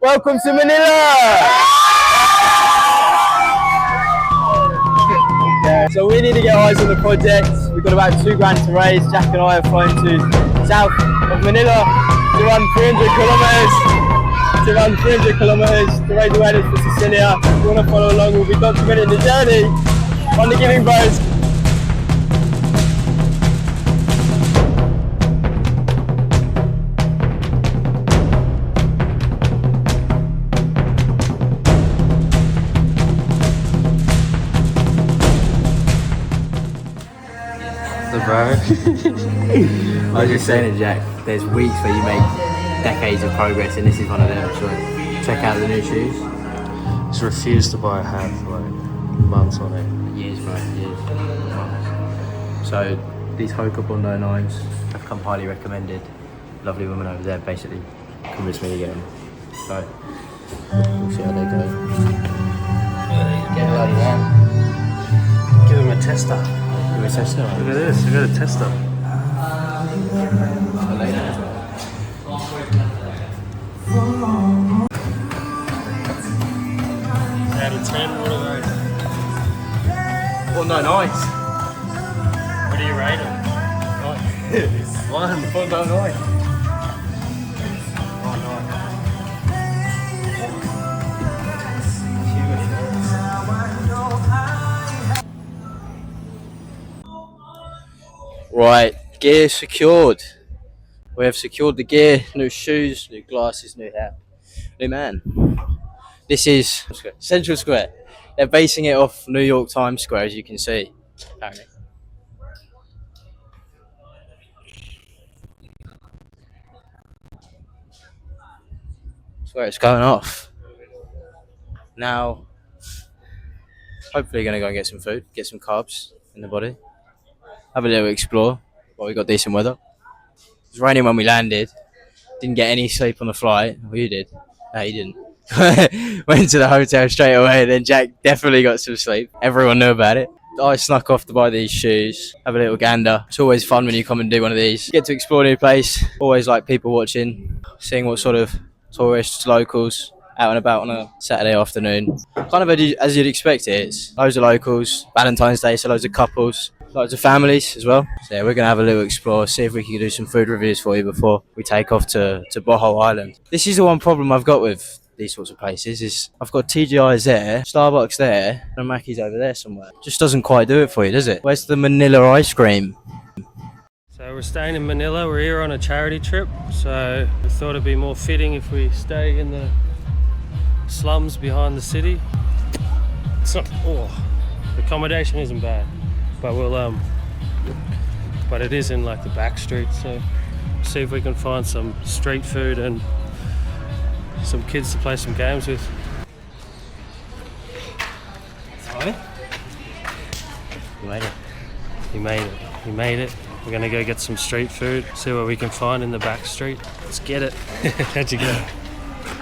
Welcome to Manila! Yeah, so we need to get eyes on the project. We've got about £2,000 to raise. Jack and I are flying to south of Manila to run 300 kilometers to raise awareness for Sicilia. If you want to follow along, we'll be documenting the journey on the Giving Bros. Bro. I was just saying to Jack, there's weeks where you make decades of progress and this is one of them, so check out the new shoes. Just refused to buy a hat for like months on it. Years, bro, years. So these Hoka Bondo 9s have come highly recommended. Lovely woman over there basically convinced me to get them. So we'll see how they go. Get bloody man. Give him a tester. Give me a tester. Look at this, I got a tester. Out of 10, what are they? Bondo 9s. What do you rate them? 1, Bondo 9. Right, gear secured. We have secured the gear, new shoes, new glasses, new hat, new man. This is Central Square. They're basing it off New York Times Square, as you can see, apparently. That's where it's going off. Now, hopefully going to go and get some food, get some carbs in the body. Have a little explore. Well, we got decent weather. It was raining when we landed. Didn't get any sleep on the flight. Well, you did. No, you didn't. Went to the hotel straight away. Then Jack definitely got some sleep. Everyone knew about it. I snuck off to buy these shoes. Have a little gander. It's always fun when you come and do one of these. Get to explore a new place. Always like people watching, seeing what sort of tourists, locals, out and about on a Saturday afternoon. Kind of as you'd expect it is. Loads of locals. Valentine's Day, so loads of couples. Loads of families as well. So yeah, we're going to have a little explore, see if we can do some food reviews for you before we take off to Bohol Island. This is the one problem I've got with these sorts of places is I've got TGI's there, Starbucks there, and Mackey's over there somewhere. Just doesn't quite do it for you, does it? Where's the Manila ice cream? So we're staying in Manila, we're here on a charity trip, so we thought it'd be more fitting if we stay in the slums behind the city. It's not, the accommodation isn't bad. But but it is in like the back streets, so see if we can find some street food and some kids to play some games with. Sorry? You made it. He made it. He made it. We're gonna go get some street food, see what we can find in the back street. Let's get it. How'd you go?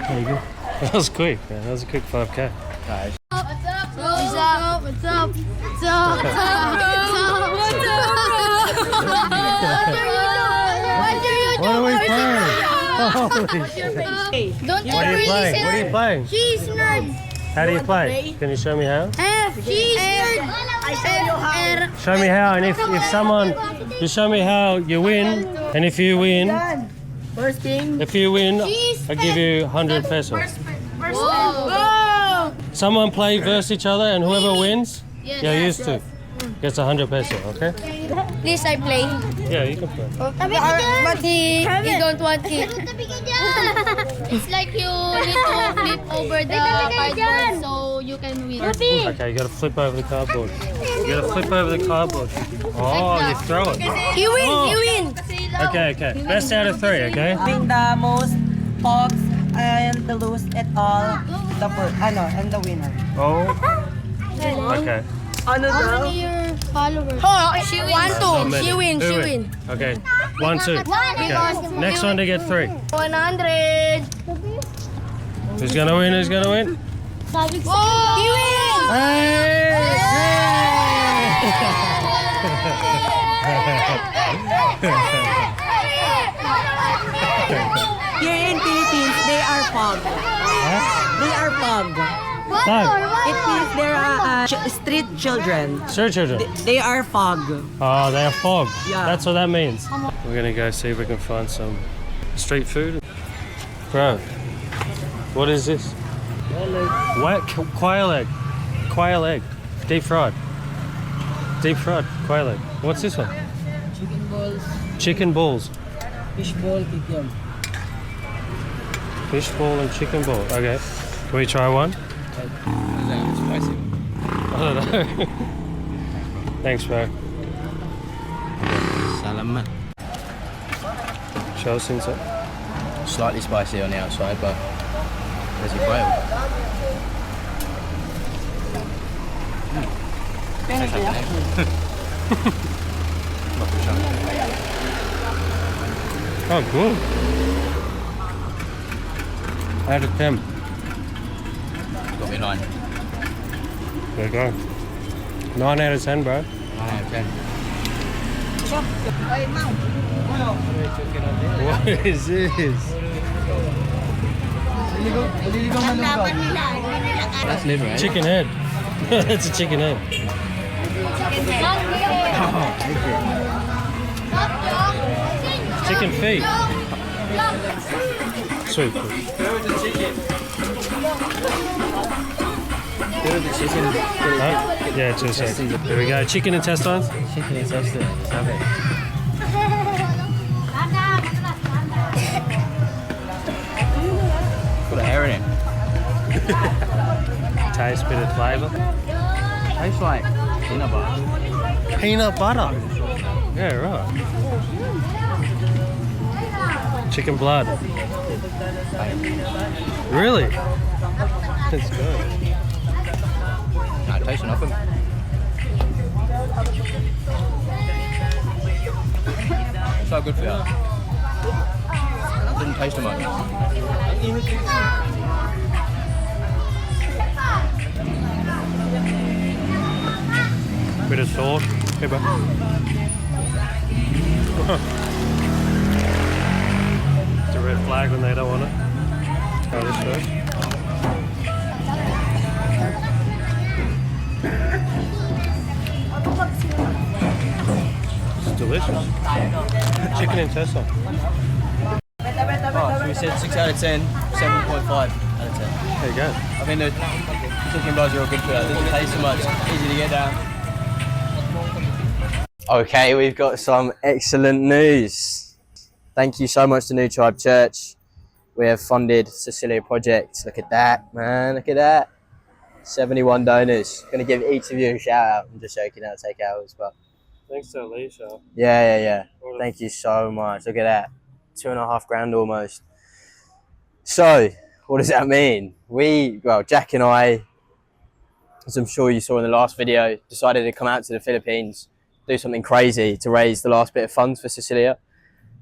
There you go. That was quick, man. That was a quick 5K. Alright. What's up? What's up? What's up? What's up? What are we playing? Don't What are you playing? What are you playing? Cheese nerd. How do you play? Can you show me how? Cheese nerd. Show me how, and if someone, you show me how you win, and if you win, First game. if you win, I give you 100 pesos. Whoa. Someone play versus each other, and whoever wins, Yes. yeah, used to, gets 100 pesos, okay? Please, I play. Yeah, you can play. But he don't want it. It's like you need to flip over the cardboard so you can win. Okay, you gotta flip over the cardboard. You gotta flip over the cardboard. Oh, you throw it. You win, Oh. you win. Okay, okay. Best out of 3, okay? Having the most pogs and the lose at all, the first, and the winner. Oh. Okay. Ano How daw? many your followers? She wins. How many? She wins, Who she win? wins. Okay. 1, 2. Okay. Next one to get 3. 100. Who's gonna win? Who's gonna win? Oh, he wins. Hey! Here in Philippines, they are fog. They are fog. Fog. It means there are street children. Street children. They are fog. Oh, they are fog. Yeah. That's what that means. We're gonna go see if we can find some street food. Bro, what is this? What? Quail egg. Quail egg. Deep fried. Deep fried quail egg. What's this one? Chicken balls, Chicken balls. fish ball, kikiam. Fish ball and chicken ball. Okay. Can we try one? Spicy. I don't know. Thanks, bro. Salamat. Show us inside. Slightly spicy on the outside, but there's a quail. Oh, good. Out of 10. Got me 9. There you go. 9 out of 10, bro. 9 out of 10. What is this? That's liver, eh? Chicken head. That's a chicken head. Chicken feet. Sweet. Huh? Yeah, just Here we go. Chicken intestines. Chicken intestine. Let's have it. Got a hair in it. Taste, bit of flavour. Tastes like peanut butter. Peanut butter. Yeah, right. Chicken blood. Really? That's good. No, it tastes nothing. It's so good for you. Didn't taste too much. Bit of salt. Hey, bro. It's a red flag when they don't want it. Try this first. It's delicious. Chicken intestine. Oh, so we said 6 out of 10, 7.5 out of 10. There you go. I think the chicken bars are all good for you. It doesn't taste so much. Easy to get down. Okay, we've got some excellent news. Thank you so much to New Tribe Church. We have funded Cecilia Project. Look at that, man. Look at that. 71 donors. Going to give each of you a shout out. I'm just joking, that'll take hours, but Thanks to Alicia. yeah. Thank you so much. Look at that. 2.5 grand almost. So, what does that mean? Jack and I, as I'm sure you saw in the last video, decided to come out to the Philippines, do something crazy to raise the last bit of funds for Cecilia.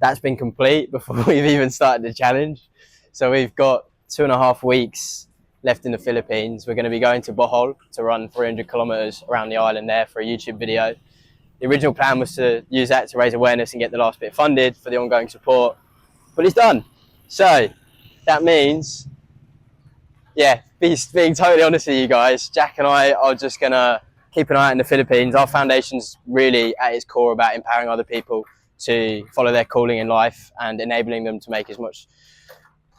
That's been complete before we've even started the challenge. So we've got 2.5 weeks left in the Philippines. We're going to be going to Bohol to run 300 kilometers around the island there for a YouTube video. The original plan was to use that to raise awareness and get the last bit funded for the ongoing support, but it's done. So that means, being totally honest with you guys, Jack and I are just going to keep an eye out in the Philippines. Our foundation's really at its core about empowering other people to follow their calling in life and enabling them to make as much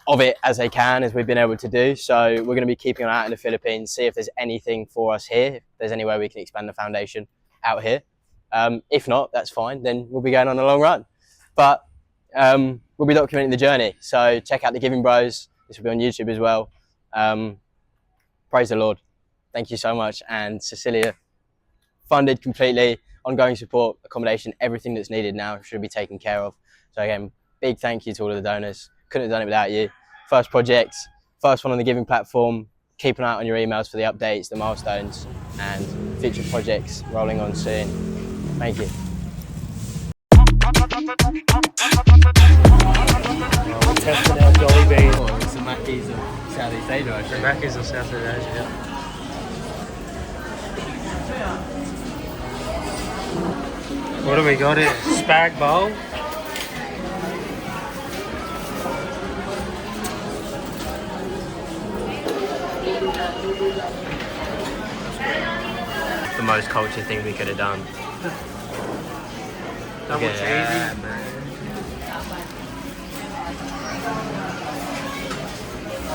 of it as they can, as we've been able to do. So we're going to be keeping an eye out in the Philippines, see if there's anything for us here, if there's any way we can expand the foundation out here. If not, that's fine, then we'll be going on a long run. But we'll be documenting the journey. So check out the Giving Bros. This will be on YouTube as well. Praise the Lord. Thank you so much. And Cecilia, funded completely, ongoing support, accommodation, everything that's needed now should be taken care of. So again, big thank you to all of the donors. Couldn't have done it without you. First project, first one on the Giving platform. Keep an eye out on your emails for the updates, the milestones, and future projects rolling on soon. Thank you. Testing out Jolly Bean. Oh, it's the Mackies of Southeast Asia, I The think. Mackies of South Asia, yeah. What do we got here? Spag bowl. The most culture thing we could have done. Double cheesy.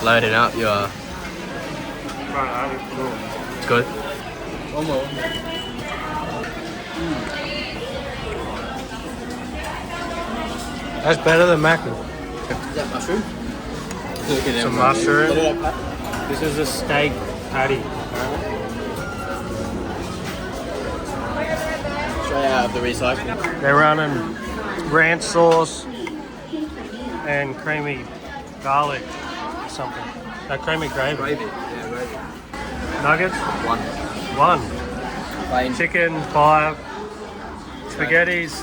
Loading up, you are. It's good. One more. That's better than mackerel. Is that mushroom? Some mushroom. This is a steak patty. Straight out of the recycling. They're running ranch sauce and creamy garlic or something. Creamy gravy. Gravy. Yeah, gravy. Nuggets? One. One. Plain. Chicken, 5. Spaghetti's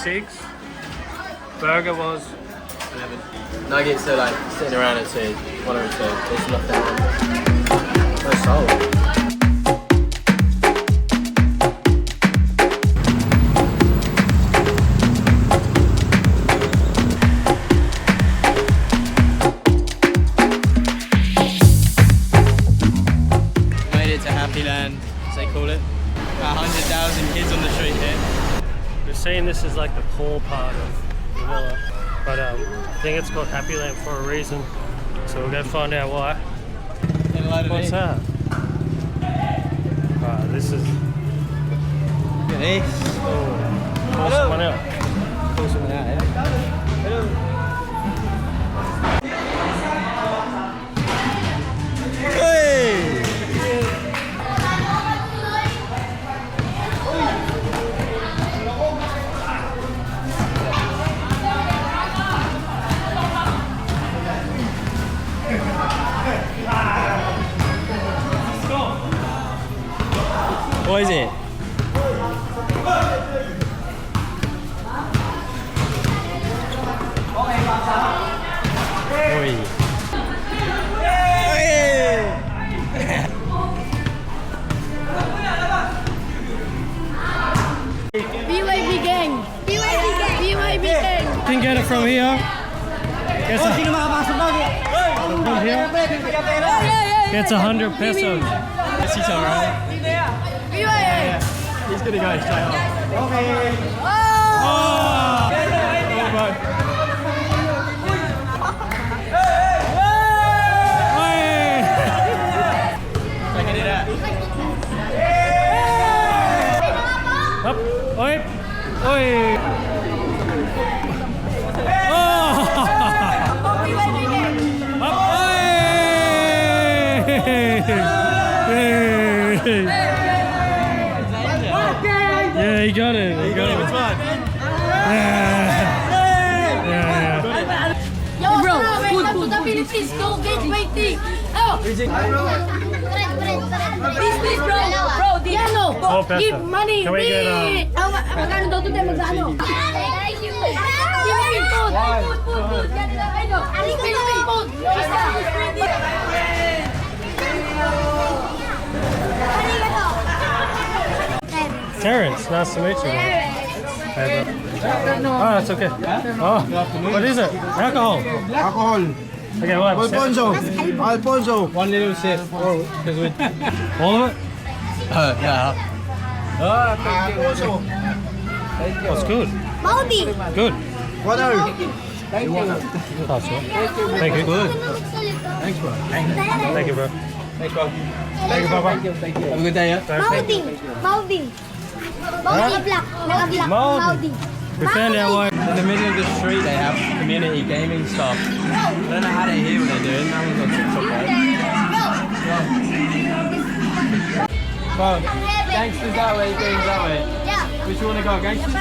6. Burger was 11. Nuggets are like sitting around at 2. 1 or 2. It's left out. No soul. Land, as they call it. About 100,000 kids on the street here. We're seeing this as like the poor part of Manila, but I think it's called Happy Land for a reason. So we'll go find out why. What's that? This is. Look at this. Oh, pull someone out. Pull someone out, eh? Hello. What is it? Oi. BYB gang. BYB gang. You can get it from here. Gets 100 pesos. Yes, he's alright. BYB. He's gonna go straight off. Oh! Taking it out. Up. Oi. Oi. Oh! Up. Oi. Yeah, he got it. He got it. Yeah. Yo, bro, welcome to the Philippines. Go get waiting. Oh. Please, bro. Bro, Diano. Oh, peso. Give money. Can we get, magkano daw today? Magkano? Philippine food. Food. Philippine food. Terrence, nice to meet you. Hey, bro. Oh, that's okay. Oh, what is it? Alcohol. Alcohol. Okay, what? Alfonso. One little sip. All of it? Yeah. Alfonso. That's good. Maudi. Good. Water. Oh, sure. Thank you. Good. Thanks, bro. Thank you, bro. Thanks, bro. Thank you, Papa. Have a good day, yeah? Maudi. Maudi black. Naka-black. Maudi. We found out why. In the middle of the street, they have community gaming stuff. I don't know how they hear what they're doing. No one's on TikTok, right? Bro, gangsters that way, games that way. Yeah. Which you want to go, gangsters?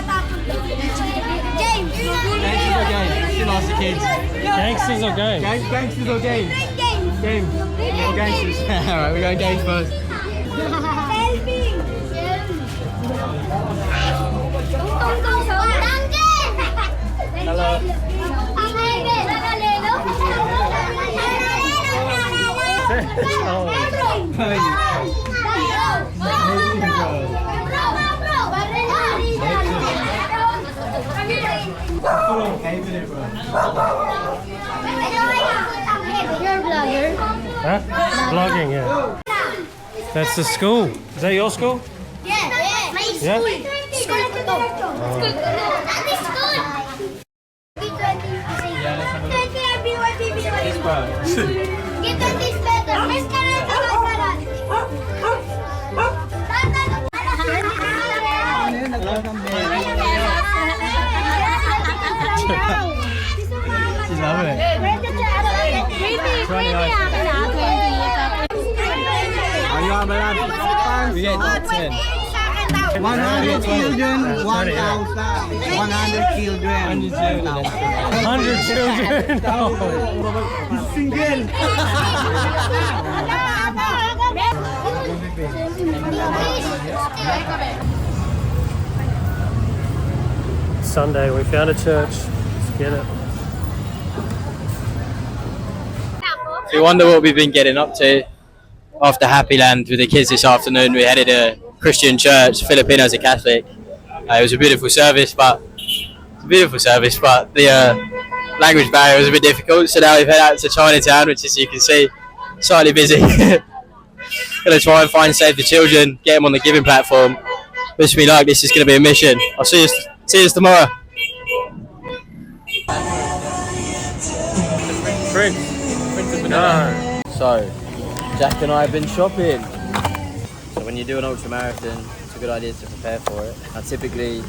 James. Gangsters or games? Still ask the kids. Gangsters or games? Gangsters or games? James. Games. Or gangsters? Alright, we're going games first. Selfie. Hello. You're a vlogger? Huh? vlogging, yeah. That's the school. Is that your school? Yeah. Yeah? School ito. Get on this better. Let's go. She's loving it. We get 10. 100 children, 1,000. 100 children. 100 children. Single. Sunday, we found a church. Let's get it. If you wonder what we've been getting up to after Happy Land with the kids this afternoon, we headed to a Christian church. Filipinos are Catholic. It was a beautiful service, but the language barrier was a bit difficult. So now we've headed out to Chinatown, which, as you can see, slightly busy. Gonna try and find Save the Children, get them on the giving platform. Wish me luck. This is gonna be a mission. I'll see you tomorrow. Prince. No. So, Jack and I have been shopping. So when you do an ultra marathon, it's a good idea to prepare for it. Now typically,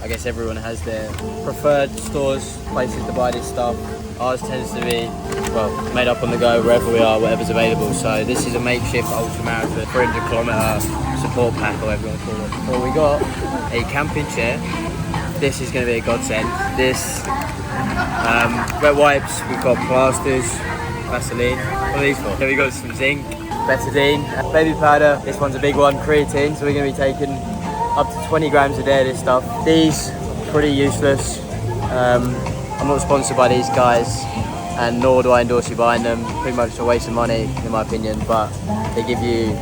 I guess everyone has their preferred stores, places to buy this stuff. Ours tends to be, well, made up on the go wherever we are, whatever's available. So this is a makeshift ultra marathon, 300 kilometer support pack, or whatever you want to call it. So we got a camping chair. This is going to be a godsend. This, wet wipes, we've got plasters, Vaseline. What are these for? Then we got some zinc, betadine, baby powder. This one's a big one, creatine. So we're going to be taking up to 20 grams a day of this stuff. These, pretty useless. I'm not sponsored by these guys, and nor do I endorse you buying them. Pretty much a waste of money, in my opinion, but they give you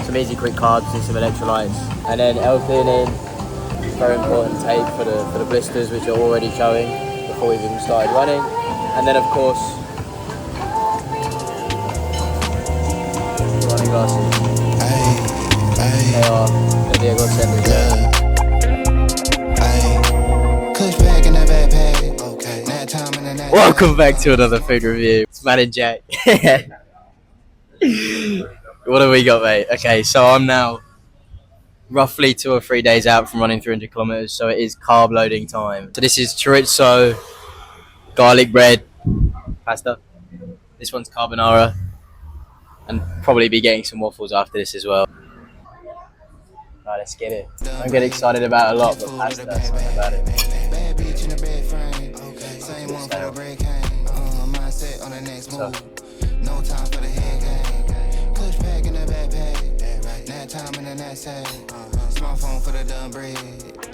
some easy quick carbs and some electrolytes. And then L-theanine, very important tape for the blisters, which are already showing before we've even started running. And then of course, running glasses. They are going to be a godsend as well. Welcome back to another food review. It's Matt and Jack. What have we got, mate? Okay, so I'm now roughly 2 or 3 days out from running 300 kilometers, so it is carb loading time. So this is chorizo, garlic bread, pasta. This one's carbonara, and probably be getting some waffles after this as well. Right, let's get it. I don't get excited about a lot, but pasta, that's something about it. So. No time for the head game. Push back in the backpack. Nap time in the nightsack. Smartphone for the dumb bread.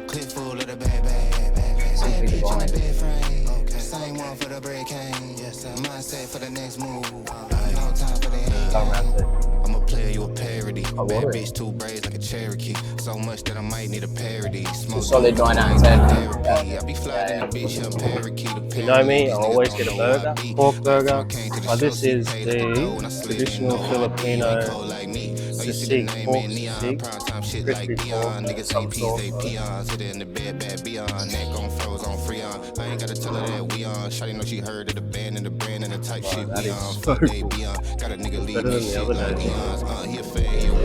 Clip full of the bag. Bad bitch in the bed frame. Same one for the break cane. Mindset for the next move. No time for the head game. I'm a player, you a parody. Bad bitch, 2 braids like a Cherokee. So much that I might need a parody. Solid 9 out of 10. I be flying in a bitch, I'm parakeet. You know me, I always get a burger, pork burger. This is the traditional Filipino sisig, pork sisig, crispy pork, some sauce. I ain't gotta tell her that we on. Shawty know she heard of the band and the brand and the type shit we on. Fuck they be on. Got a nigga leave me shit like Dion's. He a fade, you a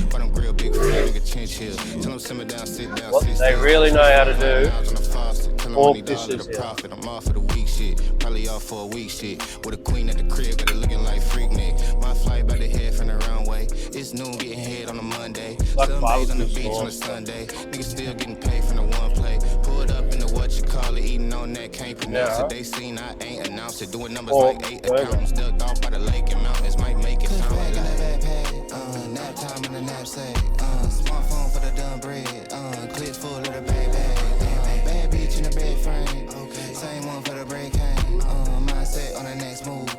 but I'm grill big nigga chin chill. Tell him simmer down, sit down. What they really know how to do, pork dishes here. I'm off for the week shit. Probably off for a week shit. With a queen at the crib, got it looking like freak Nick. My flight by the head from the runway. It's noon, getting head on a Monday. Some days on the beach on a Sunday. Niggas still getting paid from the one play. Pulled up in the what you call it, eating on that, can't pronounce it. They seen I ain't announced it. Doing numbers like 8 accountants. Ducked off by the lake and mountains, might make it sound like nap time in the knapsack. Smartphone for the dumb bread. Clip full of the bag. Bad bitch in the bed frame. Same one for the break cane. Mindset on the next move.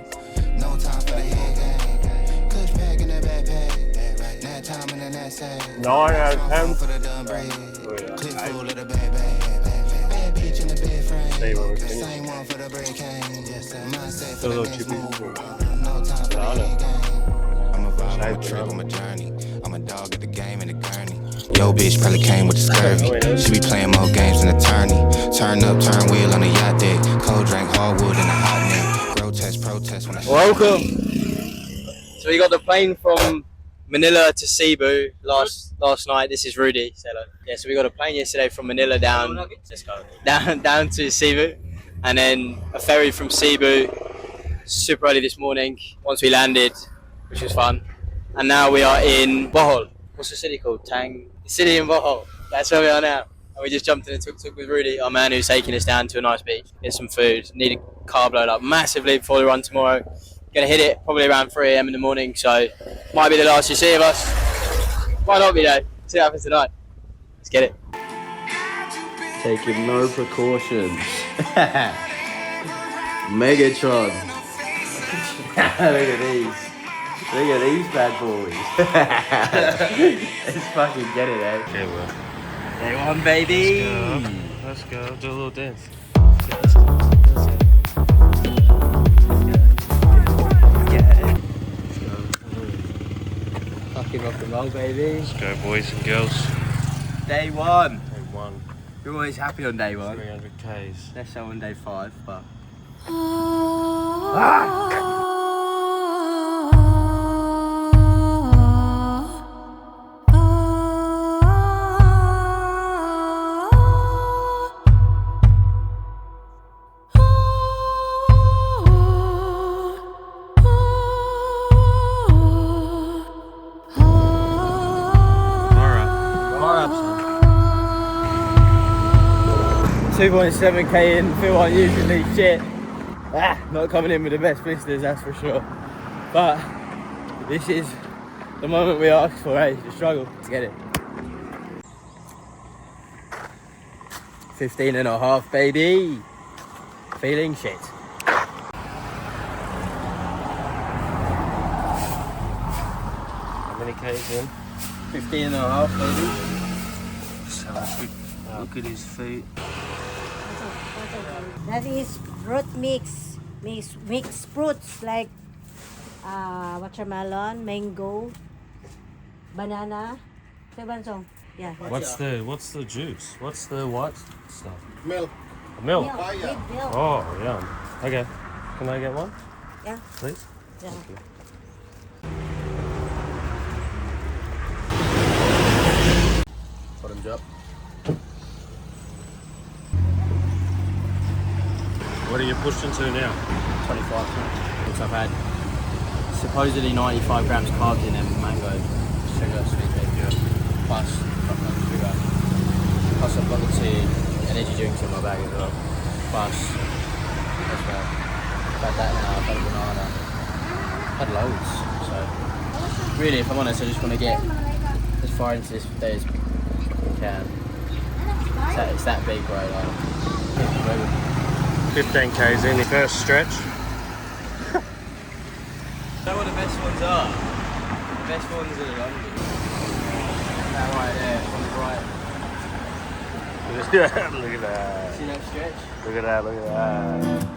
No time for the head game. Clutch pack in the backpack. Nap time in the knapsack. 9 out of 10. For the dumb bread. Clip full of the bag. Bad bitch in the bed frame. Same one for the break cane. Mindset for the next move. I'm a trip, I'm a journey. I'm a dog at the game in the gurney. Yo, bitch probably came with the scurvy. She be playing more games than attorney. Turn up, turn wheel on the yacht deck. Cold drink, hardwood in the hot neck. Grotesque protest when I Welcome. So we got the plane from Manila to Cebu last night. This is Rudy. Say hello. Yeah, so we got a plane yesterday from Manila down to Cebu, and then a ferry from Cebu super early this morning. Once we landed, which was fun, and now we are in Bohol. What's the city called? The city in Bohol. That's where we are now. And we just jumped in a tuk-tuk with Rudy, our man who's taking us down to a nice beach, get some food. Need a carb load up massively before the run tomorrow. Gonna hit it probably around 3 AM in the morning, so might be the last you see of us. Might not be though. See what happens tonight. Let's get it. Taking no precautions. Megatron. Look at these. Look at these bad boys. Let's fucking get it, eh? Okay, well. Day one, baby. Let's go. Do a little dance. Fucking rock and roll, baby. Let's go, boys and girls. Day one. Day one. We're always happy on day one. 300 Ks. Less so on day 5, but. Far up, son. 2.7k in, feel unusually shit. Not coming in with the best blisters, that's for sure. But this is the moment we asked for, eh? The struggle to get it. 15.5, baby. Feeling shit. How many Ks in? 15.5, baby. So look at his feet. That is fruit mix. Mix fruits like watermelon, mango, banana. Yeah. What's the juice? What's the what stuff? Milk. Milk. Big milk. Oh, yum. Okay. Can I get one? Yeah. Please? Yeah. Bottoms up. What are you pushing to now? 25, which I've had supposedly 95 grams carbs in them, mango, sugar, sweet baby, plus sugar. Plus I've got the 2 energy drinks in my bag as well. Plus, that's right. I've had that now, I've had a banana. I've had loads. So really, if I'm honest, I just want to get as far into this day as I can. It's that big, right? Like, 15 Ks in. First stretch. know what the best ones are? The best ones are the lunges. That right there, on the right. Look at that. See that stretch? Look at that, look at that.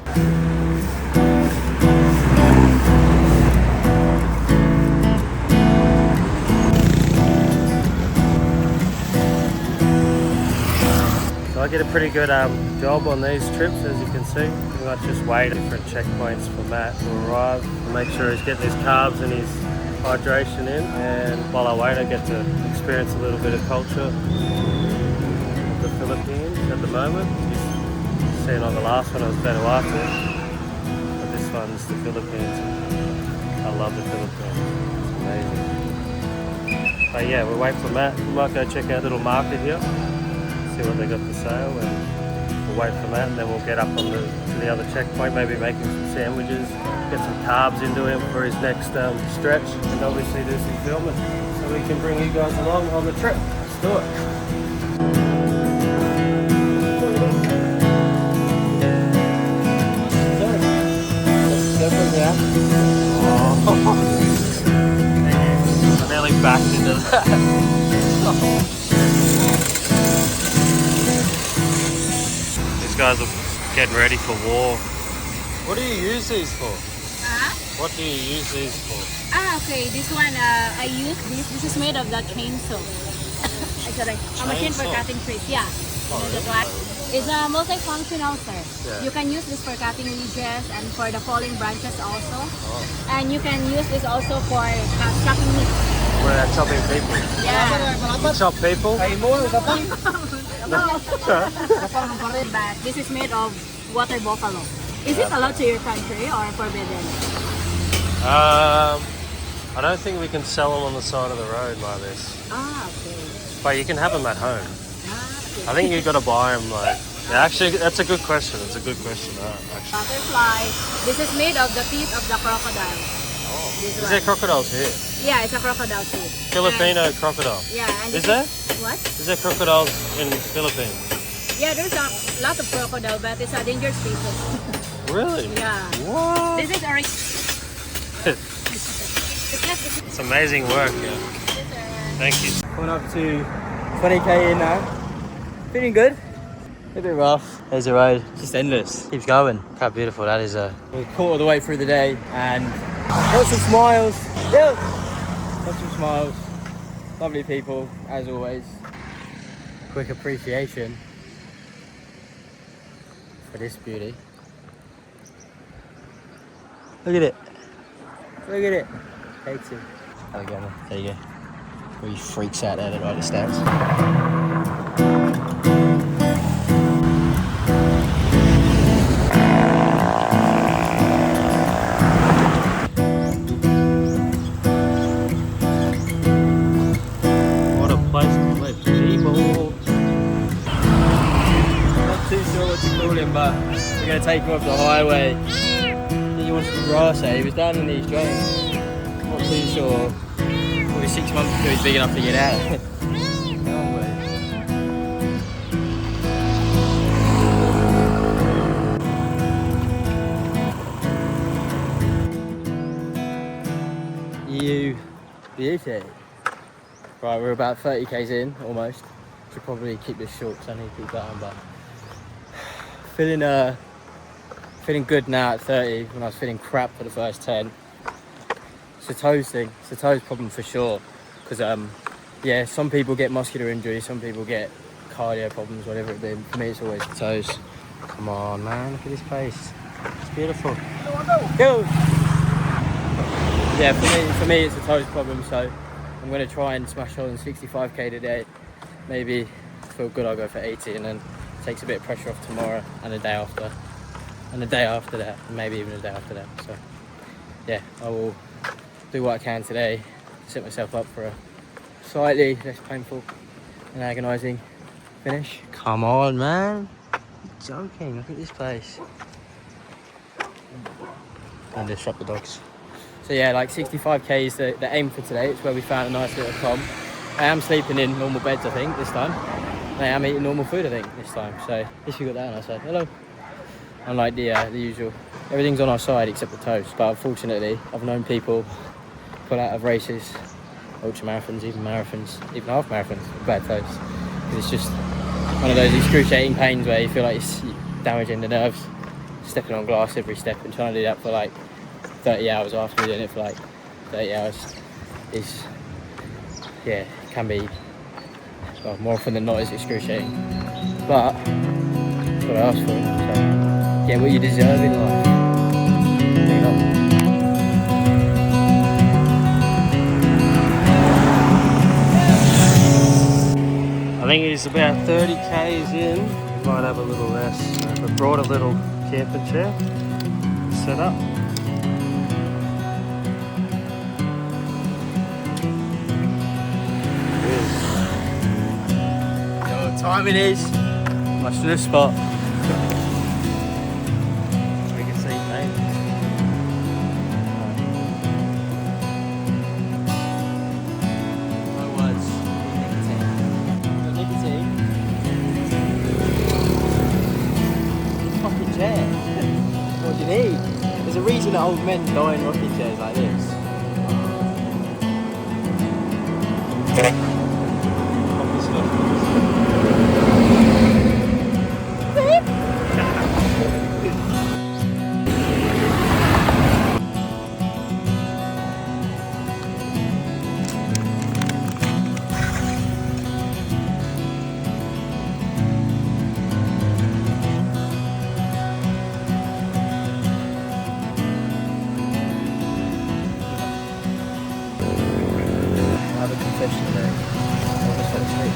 I get a pretty good job on these trips, as you can see. Pretty much just wait at different checkpoints for Matt to arrive and make sure he's getting his carbs and his hydration in. And while I wait, I get to experience a little bit of culture of the Philippines at the moment. You've seen on the last one I was Vanuatu, but this one's the Philippines. I love the Philippines. It's amazing. But yeah, we'll wait for Matt. We might go check out a little market here. See what they got for sale, and we'll wait for that, and then we'll get up on to the other checkpoint, maybe make him some sandwiches, get some carbs into him for his next stretch, and obviously do some filming so we can bring you guys along on the trip. Let's do it. I nearly backed into that. These guys are getting ready for war. What do you use these for? What do you use these for? Okay. This one, I use this. This is made of the chainsaw. Sorry, a machine for cutting trees. Yeah. It's a multifunctional, sir. Yeah. You can use this for cutting ridges and for the falling branches also. And you can use this also for chopping meat. We're chopping people. Yeah. You chop people? But this is made of water buffalo. Is it allowed to your country or forbidden? I don't think we can sell them on the side of the road like this. Okay. But you can have them at home. Okay. I think you've got to buy them like... Yeah, actually, that's a good question. It's a good question, actually. Butterfly. This is made of the teeth of the crocodile. Is there crocodiles here? Yeah, it's a crocodile teeth. Filipino crocodile. Yeah. And Is there? What? Is there crocodiles in Philippines? Yeah, there's a lot of crocodile, but it's a dangerous species. Really? Yeah. What? This is already... It's amazing work, yeah. Thank you. Coming up to 20k in now. Feeling good. A bit rough. There's the road. Just endless. Keeps going. Look how beautiful that is. We're caught all the way through the day and lots of smiles. Yeah. Lots of smiles. Lovely people, as always. Quick appreciation for this beauty. Look at it. Look at it. Takes it. There you go, man. There you go. All you freaks out there that ride the stairs. What a place to play people. Not too sure what to call him, but we're going to take him off the highway. He wants some grass, eh? He was down in these drains. Not too sure. Probably 6 months ago he's big enough to get out. No way. You beauty. Right, we're about 30 k's in, almost. Should probably keep this short because I need to keep going, but feeling good now at 30 when I was feeling crap for the first 10. It's a toes thing. It's a toes problem for sure. Because yeah, some people get muscular injuries, some people get cardio problems, whatever it be. For me, it's always the toes. Come on, man. Look at this place. It's beautiful. Go! Yeah, for me, it's a toes problem. So I'm gonna try and smash on 65k today. Maybe feel good, I'll go for 80, and then it takes a bit of pressure off tomorrow and the day after, and the day after that, and maybe even the day after that. So yeah, I will do what I can today, set myself up for a slightly less painful and agonising finish. Come on, man. You're joking. Look at this place. And disrupt the dogs. So yeah, like 65k is the aim for today. It's where we found a nice little calm. I am sleeping in normal beds, I think, this time. I am eating normal food, I think, this time. So at least we got that on our side. Hello. Unlike the usual, everything's on our side except the toes. But unfortunately, I've known people pull out of races, ultra marathons, even half marathons with bad toes. Because it's just one of those excruciating pains where you feel like you're damaging the nerves, stepping on glass every step, and trying to do that for like 30 hours after doing it for like 30 hours is, yeah, can be, well, more often than not is excruciating. But that's what I asked for, so get what you deserve in life. Bring it on. I think he's about 30 k's in. We might have a little rest. So we brought a little camping chair set up. You know what time it is? My sniff spot. We can see, mate. I was nicotine. Fucking chair. What do you need? There's a reason that old men die in rocking chairs like this. fish and then I'll just fell asleep.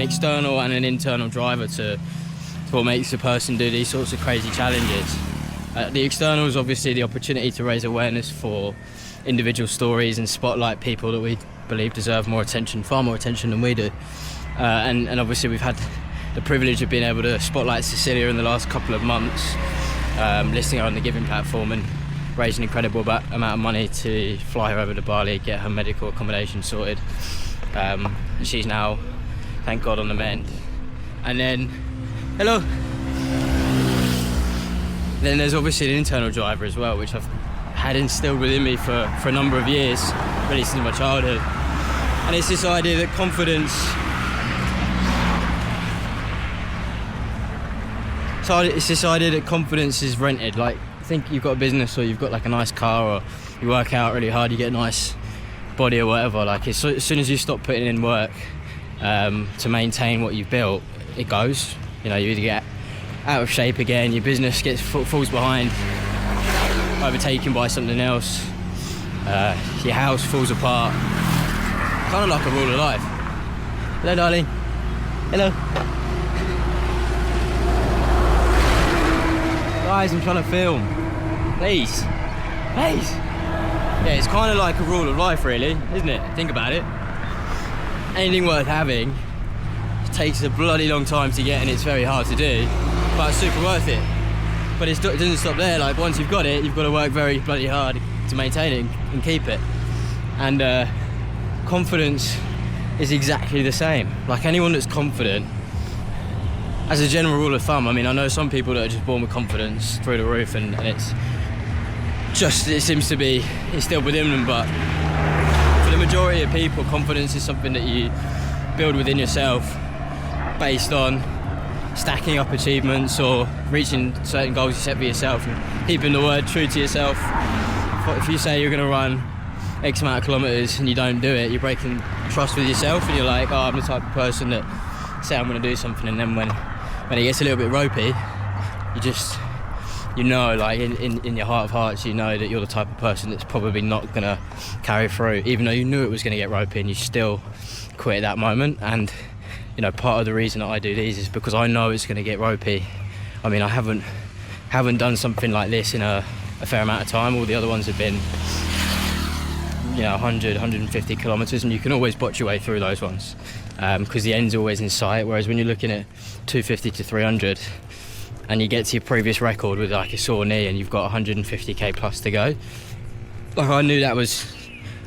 External and an internal driver to what makes a person do these sorts of crazy challenges. The external is obviously the opportunity to raise awareness for individual stories and spotlight people that we believe deserve more attention, far more attention than we do. And obviously we've had the privilege of being able to spotlight Cecilia in the last couple of months, listing her on the Giving platform and raise an incredible amount of money to fly her over to Bali, get her medical accommodation sorted. She's now, thank God, on the mend. And then, hello. Then there's obviously an internal driver as well, which I've had instilled within me for a number of years, really since my childhood. And it's this idea that confidence, it's this idea that confidence is rented. Like, think you've got a business or you've got like a nice car or you work out really hard, you get a nice body or whatever. Like, as soon as you stop putting in work to maintain what you've built, it goes. You know, you either get out of shape again, your business falls behind, overtaken by something else, your house falls apart. Kind of like a rule of life. Hello, darling. Hello. Guys, I'm trying to film. Please. Please. Yeah, it's kind of like a rule of life, really, isn't it? Think about it. Anything worth having takes a bloody long time to get and it's very hard to do, but it's super worth it. But it doesn't stop there. Like, once you've got it, you've got to work very bloody hard to maintain it and keep it. And confidence is exactly the same. Like, anyone that's confident, as a general rule of thumb, I mean, I know some people that are just born with confidence through the roof and it's just, it seems to be instilled within them, but for the majority of people, confidence is something that you build within yourself based on stacking up achievements or reaching certain goals you set for yourself and keeping the word true to yourself. If you say you're going to run X amount of kilometres and you don't do it, you're breaking trust with yourself and you're like, oh, I'm the type of person that say I'm going to do something, and then when it gets a little bit ropey, you know, like in your heart of hearts, you know that you're the type of person that's probably not going to carry through, even though you knew it was going to get ropey, and you still quit at that moment. And you know, part of the reason that I do these is because I know it's going to get ropey. I mean, I haven't done something like this in a fair amount of time. All the other ones have been, you know, 100, 150 kilometres, and you can always botch your way through those ones because the end's always in sight. Whereas when you're looking at 250 to 300 and you get to your previous record with like a sore knee and you've got 150k plus to go, like, I knew that was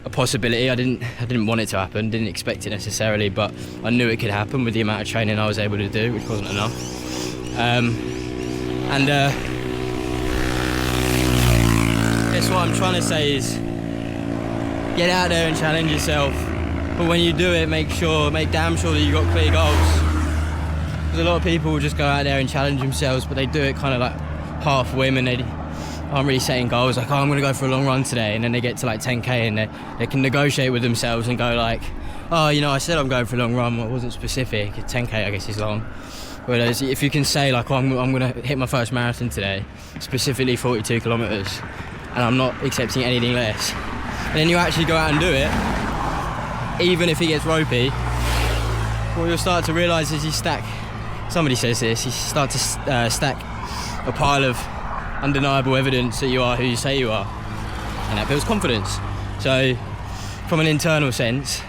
a possibility. I didn't want it to happen, didn't expect it necessarily, but I knew it could happen with the amount of training I was able to do, which wasn't enough. Guess what I'm trying to say is get out there and challenge yourself, but when you do it, make damn sure that you've got clear goals. Because a lot of people will just go out there and challenge themselves, but they do it kind of like half whim, and they aren't really setting goals like, oh, I'm going to go for a long run today, and then they get to like 10k and they can negotiate with themselves and go like, oh, you know, I said I'm going for a long run, I wasn't specific. 10k I guess is long. Whereas if you can say like, oh, I'm going to hit my first marathon today, specifically 42 kilometers, and I'm not accepting anything less, and then you actually go out and do it, even if it gets ropey, what you'll start to realise is you start to stack a pile of undeniable evidence that you are who you say you are, and that builds confidence. So from an internal sense,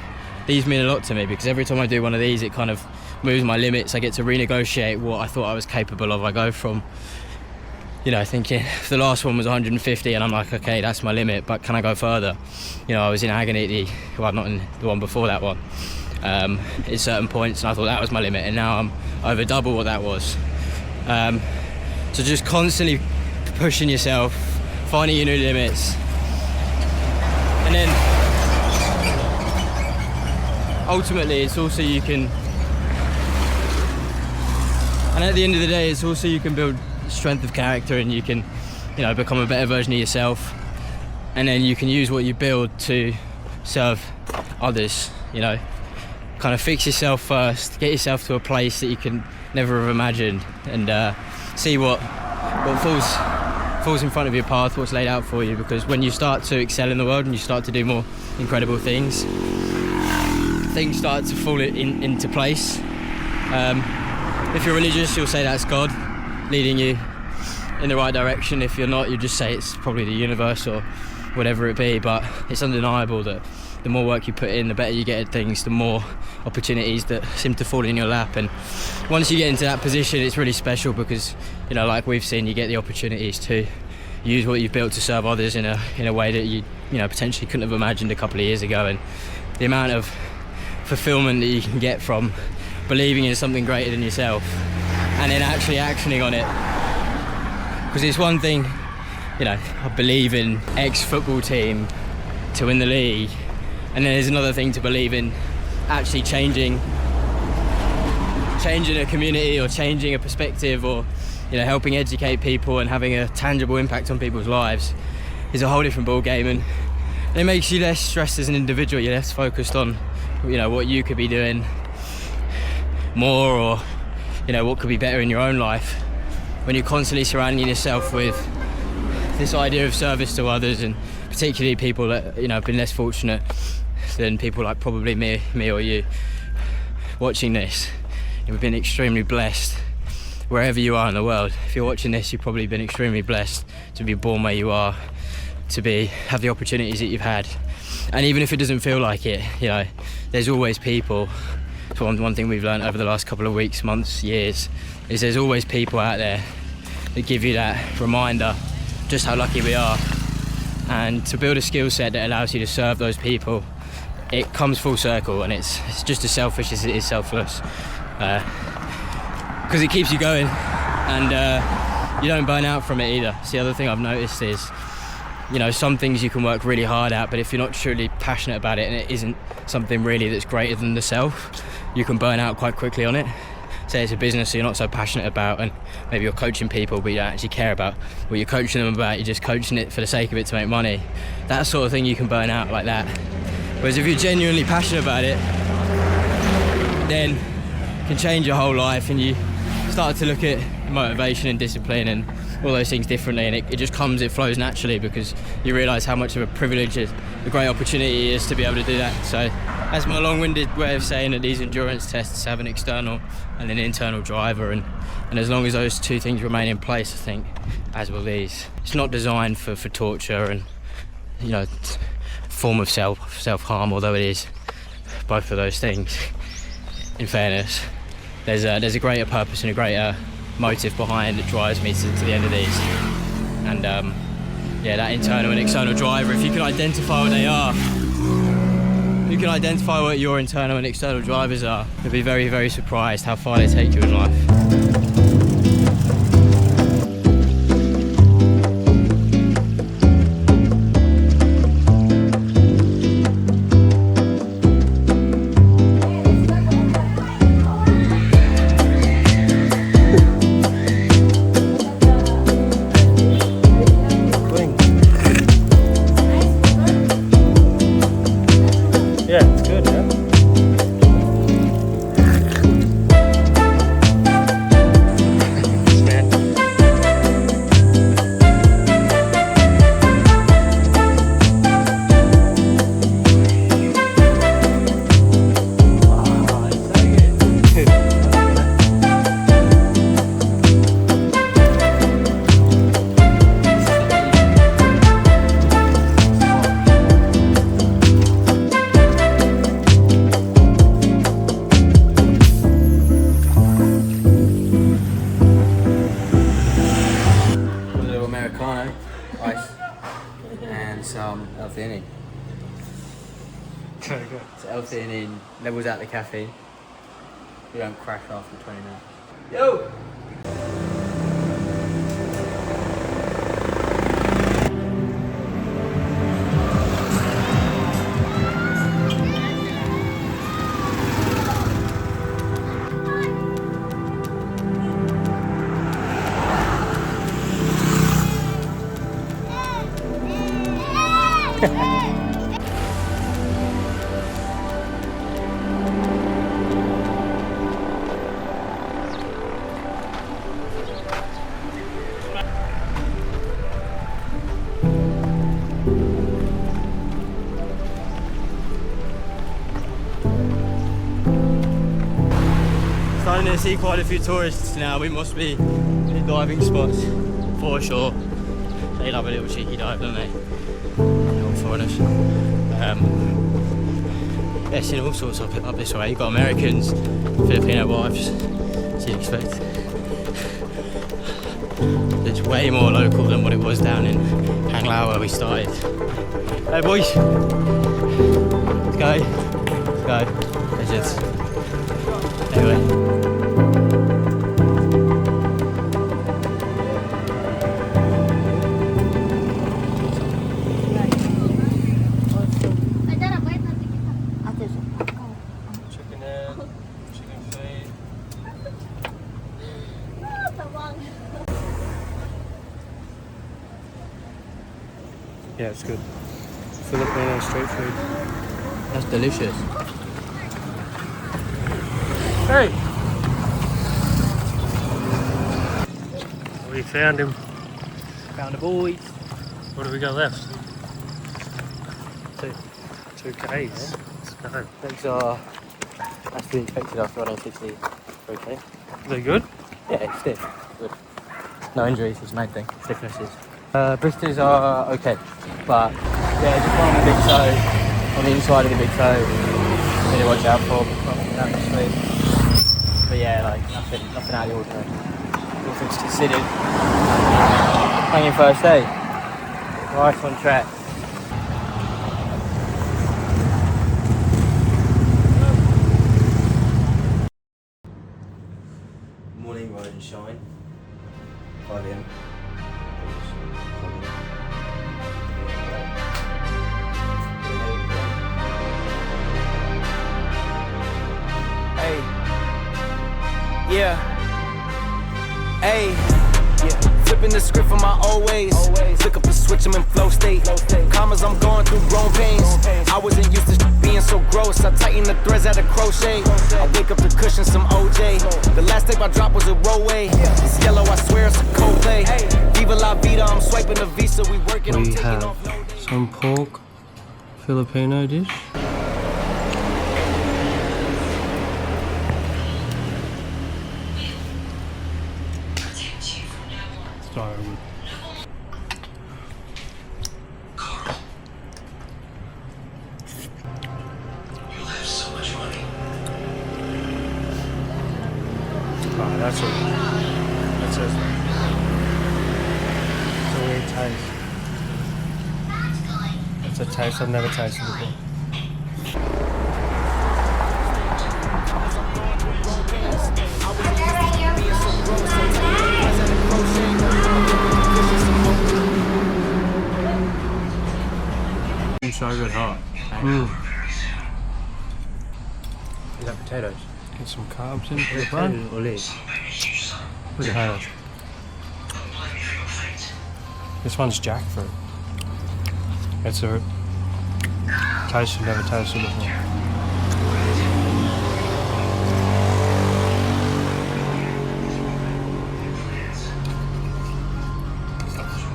these mean a lot to me, because every time I do one of these, it kind of moves my limits. I get to renegotiate what I thought I was capable of. I go from, you know, thinking the last one was 150 and I'm like, okay, that's my limit, but can I go further? You know, I was in agony well, not in the one before that one, at certain points, and I thought that was my limit, and now I'm over double what that was. So just constantly pushing yourself, finding your new limits, and then ultimately it's also you can, and at the end of the day, it's also you can build strength of character, and you can, you know, become a better version of yourself, and then you can use what you build to serve others. You know, kind of fix yourself first, get yourself to a place that you can never have imagined, and see what falls in front of your path, what's laid out for you. Because when you start to excel in the world and you start to do more incredible things start to fall into place. If you're religious, you'll say that's God leading you in the right direction. If you're not, you just say it's probably the universe or whatever it be. But it's undeniable that the more work you put in, the better you get at things, the more opportunities that seem to fall in your lap. And once you get into that position, it's really special because, you know, like we've seen, you get the opportunities to use what you've built to serve others in a way that you know, potentially couldn't have imagined a couple of years ago. And the amount of fulfillment that you can get from believing in something greater than yourself and then actually actioning on it. Because it's one thing, you know, I believe in X football team to win the league, and then there's another thing to believe in actually changing a community or changing a perspective, or, you know, helping educate people and having a tangible impact on people's lives is a whole different ball game, and it makes you less stressed as an individual. You're less focused on, you know, what you could be doing more, or, you know, what could be better in your own life, when you're constantly surrounding yourself with this idea of service to others, and particularly people that, you know, have been less fortunate than people like probably me or you watching this. You've been extremely blessed wherever you are in the world. If you're watching this, you've probably been extremely blessed to be born where you are, to have the opportunities that you've had. And even if it doesn't feel like it, you know, there's always people. So one thing we've learned over the last couple of weeks, months, years, is there's always people out there that give you that reminder just how lucky we are. And to build a skill set that allows you to serve those people, it comes full circle, and it's just as selfish as it is selfless, because it keeps you going, and you don't burn out from it either. So the other thing I've noticed is, you know, some things you can work really hard at, but if you're not truly passionate about it and it isn't something really that's greater than the self, you can burn out quite quickly on it. Say it's a business that you're not so passionate about, and maybe you're coaching people but you don't actually care about what you're coaching them about, you're just coaching it for the sake of it to make money. That sort of thing you can burn out like that. Whereas if you're genuinely passionate about it, then it can change your whole life, and you start to look at motivation and discipline and all those things differently, and it just comes, it flows naturally, because you realise how much of a privilege, a great opportunity it is to be able to do that. So that's my long-winded way of saying that these endurance tests have an external and an internal driver, and as long as those two things remain in place, I think, as will these. It's not designed for torture and, you know, form of self-harm, although it is both of those things. In fairness, there's a greater purpose and a greater motive behind that drives me to the end of these. And yeah, that internal and external driver, if you can identify what they are, if you can identify what your internal and external drivers are, you'll be very, very surprised how far they take you in life. Yeah, it's good, yeah. Americano, ice, and some L-theanine. So L-theanine levels out the caffeine. You don't crash after 20 minutes. Yo! starting to see quite a few tourists now. We must be in diving spots for sure. They love a little cheeky dive, don't they? All foreigners. Yeah, seen all sorts of it up this way. You've got Americans, Filipino wives, as you'd expect. It's way more local than what it was down in Hang Lao where we started. Hey boys! Let's go. Let's go. Legends. Anyway. Chicken head, chicken feet. Yeah, it's good. Filipino street food. That's delicious. Hey! We found him. Found the boys. What do we got left? Two. 2Ks. Let's go. Legs are as we expected after 160. Okay. Are they good? Yeah, it's stiff. Good. No injuries is the main thing. Stiffnesses. Blisters are okay, but yeah, just one on the big toe, on the inside of the big toe. Need to watch out for. Not sweet. But yeah, like nothing out of the ordinary. All things considered. Hanging first day. Right on track. Morning rise and shine. 5 AM. Hey, yeah, hey, yeah. Flipping the script from my old ways. Flick up the switch, I'm in flow state. Commas, I'm going through growing pains. I wasn't used to being so gross. I tighten the threads out of crochet. I wake up the cushion, some OJ. The last tape I dropped was a rollway. It's yellow, I swear it's a Coldplay. Viva la vida, I'm swiping the Visa. We working on taking off. Some pork Filipino dish. Sorry. Oh, that's a weird taste. It's a taste I've never tasted before. So good hot. Mm. Is that potatoes? Get some carbs in for the Potatoes bun. or leaves? Potatoes. This one's jackfruit. It's a taste you've never tasted before.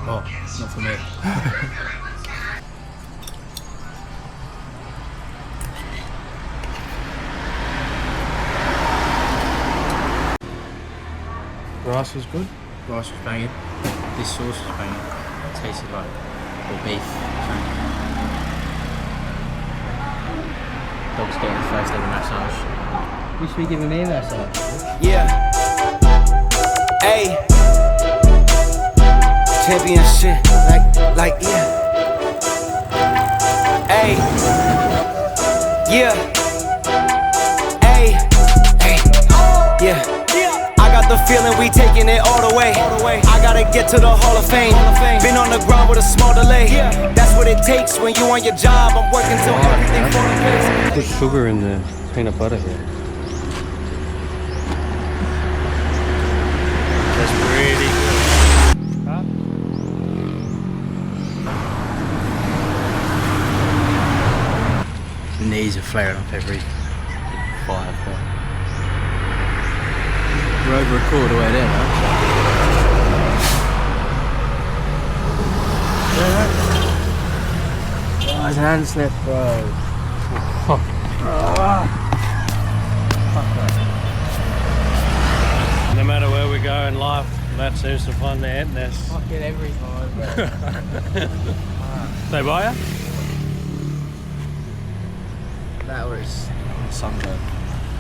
Oh, not for me. Rice was good. Rice was banging. This sauce was banging. It tasted like or beef. Dog's getting his first ever massage. You should be giving me a massage. Yeah. Hey. Champion shit. Like, yeah. Hey. Yeah. Hey. Hey. Yeah. I got the feeling we taking it all the way. I gotta get to the Hall of Fame. Been on the ground with a small delay. That's what it takes when you on your job. I'm working till everything for the place. Put sugar in the peanut butter here. That's pretty good. Huh? The knees are flaring up every 5. We're over a quarter way there now. Oh, it's an hand slip, bro. in life. That seems to find their ant nest. Fucking every time, bro. They buy you? That or it's sunburn.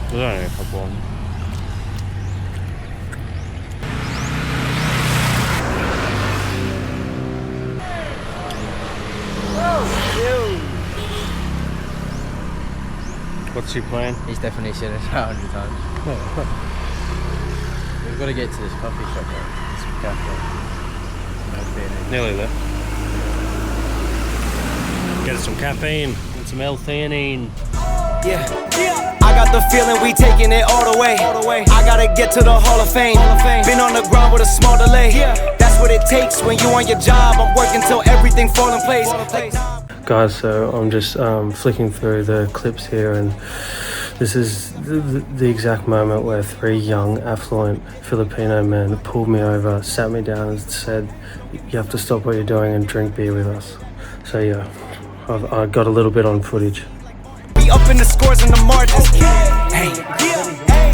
There's only a couple of them. What's your plan? He's definitely seen us 100 times. We've got to get to this coffee shop, bro. This cafe. Nearly there. Get some caffeine and some L-theanine. Yeah. I got the feeling we taking it all the way. I gotta get to the Hall of Fame. Been on the ground with a small delay. That's what it takes when you on your job. I'm working till everything fall in place. Guys, so I'm just flicking through the clips here, and this is the exact moment where 3 young, affluent Filipino men pulled me over, sat me down and said, you have to stop what you're doing and drink beer with us. So yeah, I got a little bit on footage. Be up in the scores and the margins. Hey,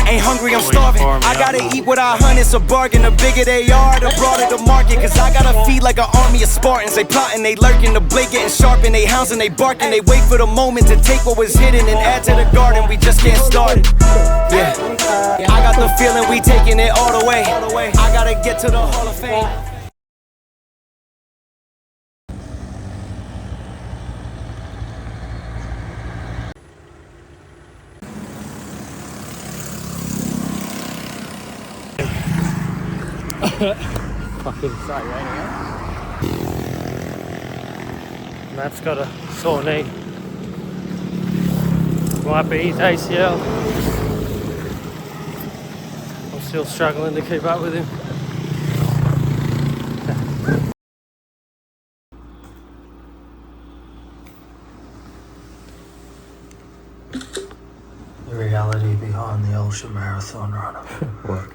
ain't hungry, I'm starving. I gotta eat what I hunt, it's a bargain. The bigger they are, the broader the market. Cause I gotta feed like an army of Spartans. They plotting, they lurking, the blade getting sharpened. They hounds they barking, they wait for the moment to take what was hidden and add to the garden. We just getting started. Yeah, I got the feeling we taking it all the way. I gotta get to the Hall of Fame. Fucking started raining out. Matt's got a sore knee. Might be his ACL. I'm still struggling to keep up with him. The reality behind the ultra marathon runner. What?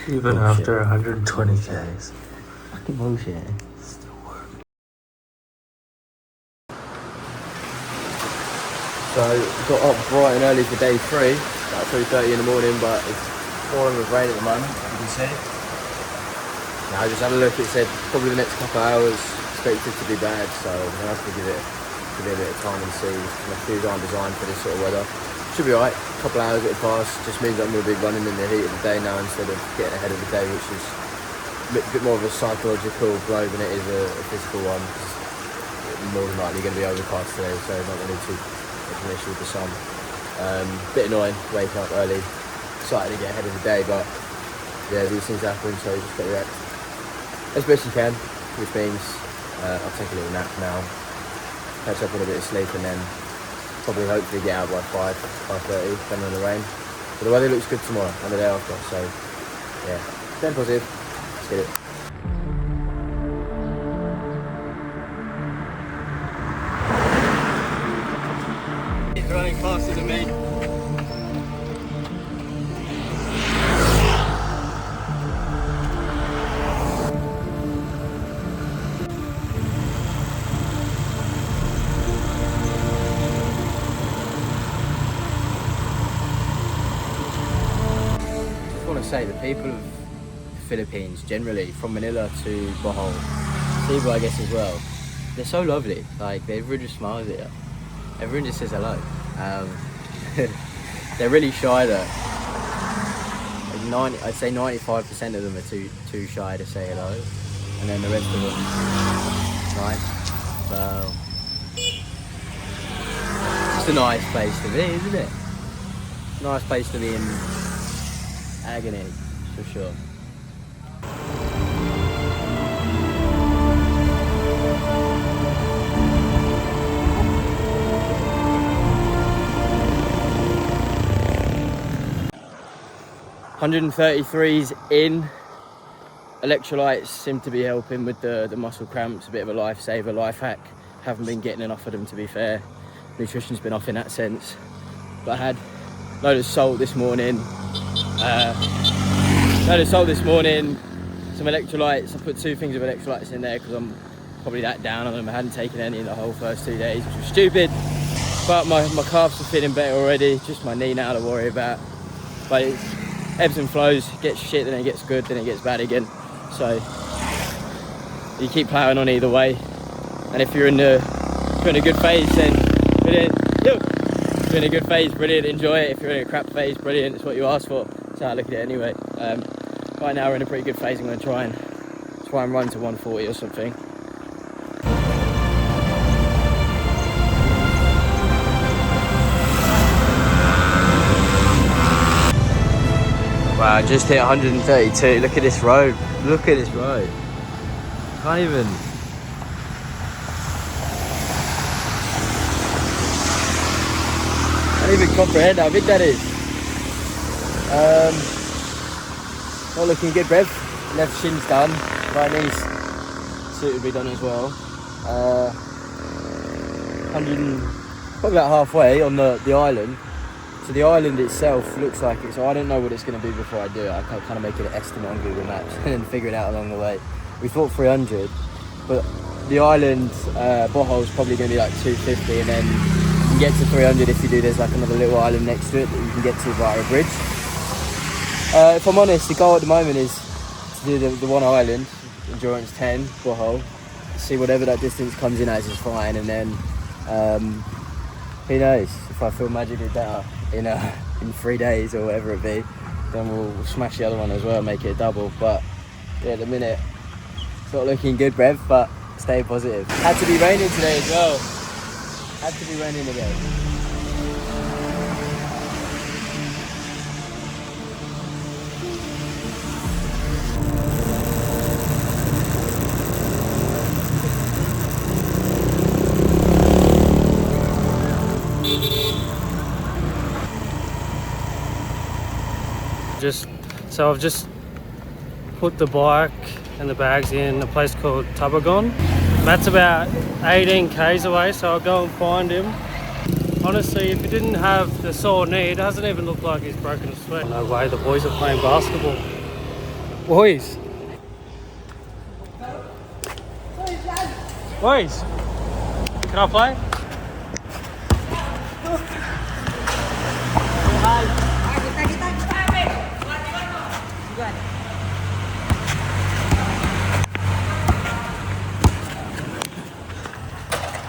Even after 120 Ks. Fucking bullshit. Still work. So got up bright and early for day 3, about 3:30 in the morning, but it's pouring with rain at the moment, you can see. Now I just had a look, it said probably the next couple of hours expected to be bad, so I'm gonna have to give it a bit of time and see. My shoes aren't designed for this sort of weather. Should be alright, a couple of hours it'll pass, just means I'm going to be running in the heat of the day now instead of getting ahead of the day, which is a bit more of a psychological blow than it is a physical one. It's more than likely going to be overcast today, so not going to be too much of an issue with the sun. Bit annoying, waking up early, excited to get ahead of the day, but yeah, these things happen, so you just got to react as best you can, which means I'll take a little nap now, catch up on a bit of sleep, and then probably hopefully get out by 5:30, depending on the rain. But the weather looks good tomorrow and the day after, so yeah, staying positive. Let's get it. He's running faster than me. 'Cause want to say the people of the Philippines generally, from Manila to Bohol, Cebu I guess as well, they're so lovely. Like everyone just smiles at you. Everyone just says hello. They're really shy though. Like I'd say 95% of them are too shy to say hello, and then the rest of them, nice. So it's a nice place to be, isn't it? Nice place to be in agony, for sure. $133s in. Electrolytes seem to be helping with the muscle cramps, a bit of a lifesaver, life hack. Haven't been getting enough of them, to be fair. Nutrition's been off in that sense. But I had a load of salt this morning. Some electrolytes. I put 2 things of electrolytes in there because I'm probably that down on them. I hadn't taken any in the whole first 2 days, which was stupid. But my calves are feeling better already. Just my knee now to worry about. But ebbs and flows. It gets shit, then it gets good, then it gets bad again. So you keep plowing on either way. And if you're in a good phase, then brilliant. If you're in a good phase, brilliant, enjoy it. If you're in a crap phase, brilliant, it's what you asked for. That's how I look at it anyway. Right now we're in a pretty good phase. I'm going to try and run to 140 or something. Wow, I just hit 132. Look at this road. Look at this road. Can't even. Can't even comprehend how big that is. Not looking good, Brev. Left shin's done. Right knee's suitably done as well. 100, probably about halfway on the island. So the island itself looks like it, so I don't know what it's going to be before I do it. I can kind of make an estimate on Google Maps and then figure it out along the way. We thought 300, but the island bottle is probably going to be like 250, and then you can get to 300 if you do. There's like another little island next to it that you can get to via a bridge. If I'm honest, the goal at the moment is to do the one island, endurance 10 bottle, see whatever that distance comes in as is fine, and then who knows, if I feel magically better in 3 days or whatever it be, then we'll smash the other one as well, make it a double. But yeah, at the minute it's not looking good, Brev, but stay positive. Had to be raining today as well. Had to be raining again. So I've just put the bike and the bags in a place called Tubbagon. That's about 18 k's away, so I'll go and find him. Honestly, if he didn't have the sore knee, it doesn't even look like he's broken a sweat. No way, the boys are playing basketball. Boys! Boys! Can I play?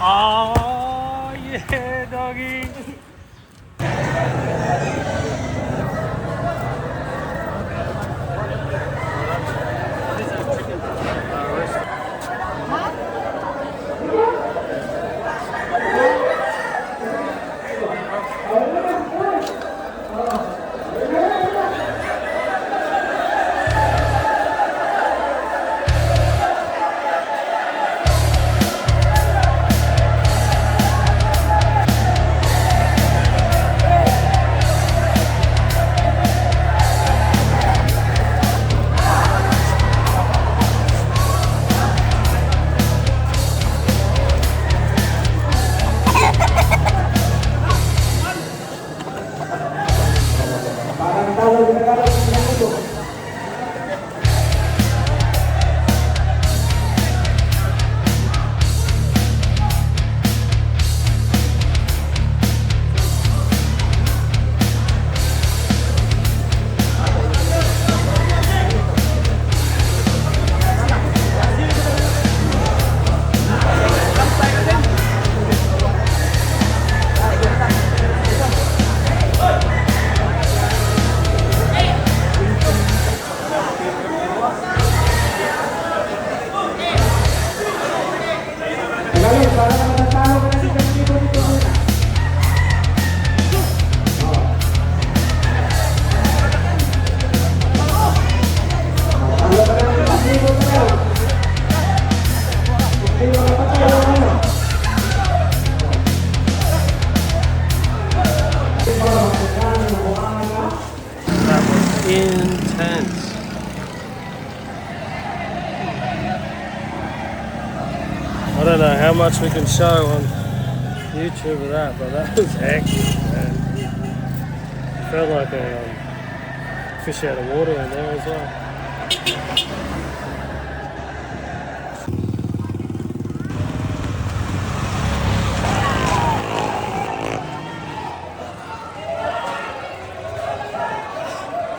Oh, yeah, doggy. Intense. I don't know how much we can show on YouTube of that, but that was hectic, man. Felt like a fish out of water in there as well.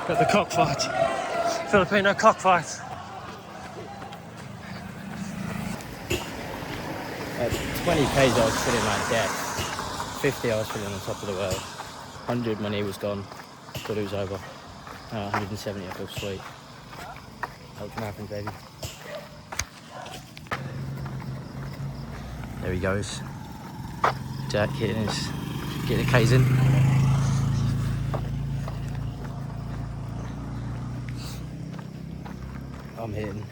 Got the cockfight. Filipino cockfight. At 20 k's I was feeling like death. 50 I was feeling on top of the world. 100 my knee was gone. Thought it was over. 170 I feel sweet. Ultra marathon, baby. There he goes. Jack getting the K's in. I'm hitting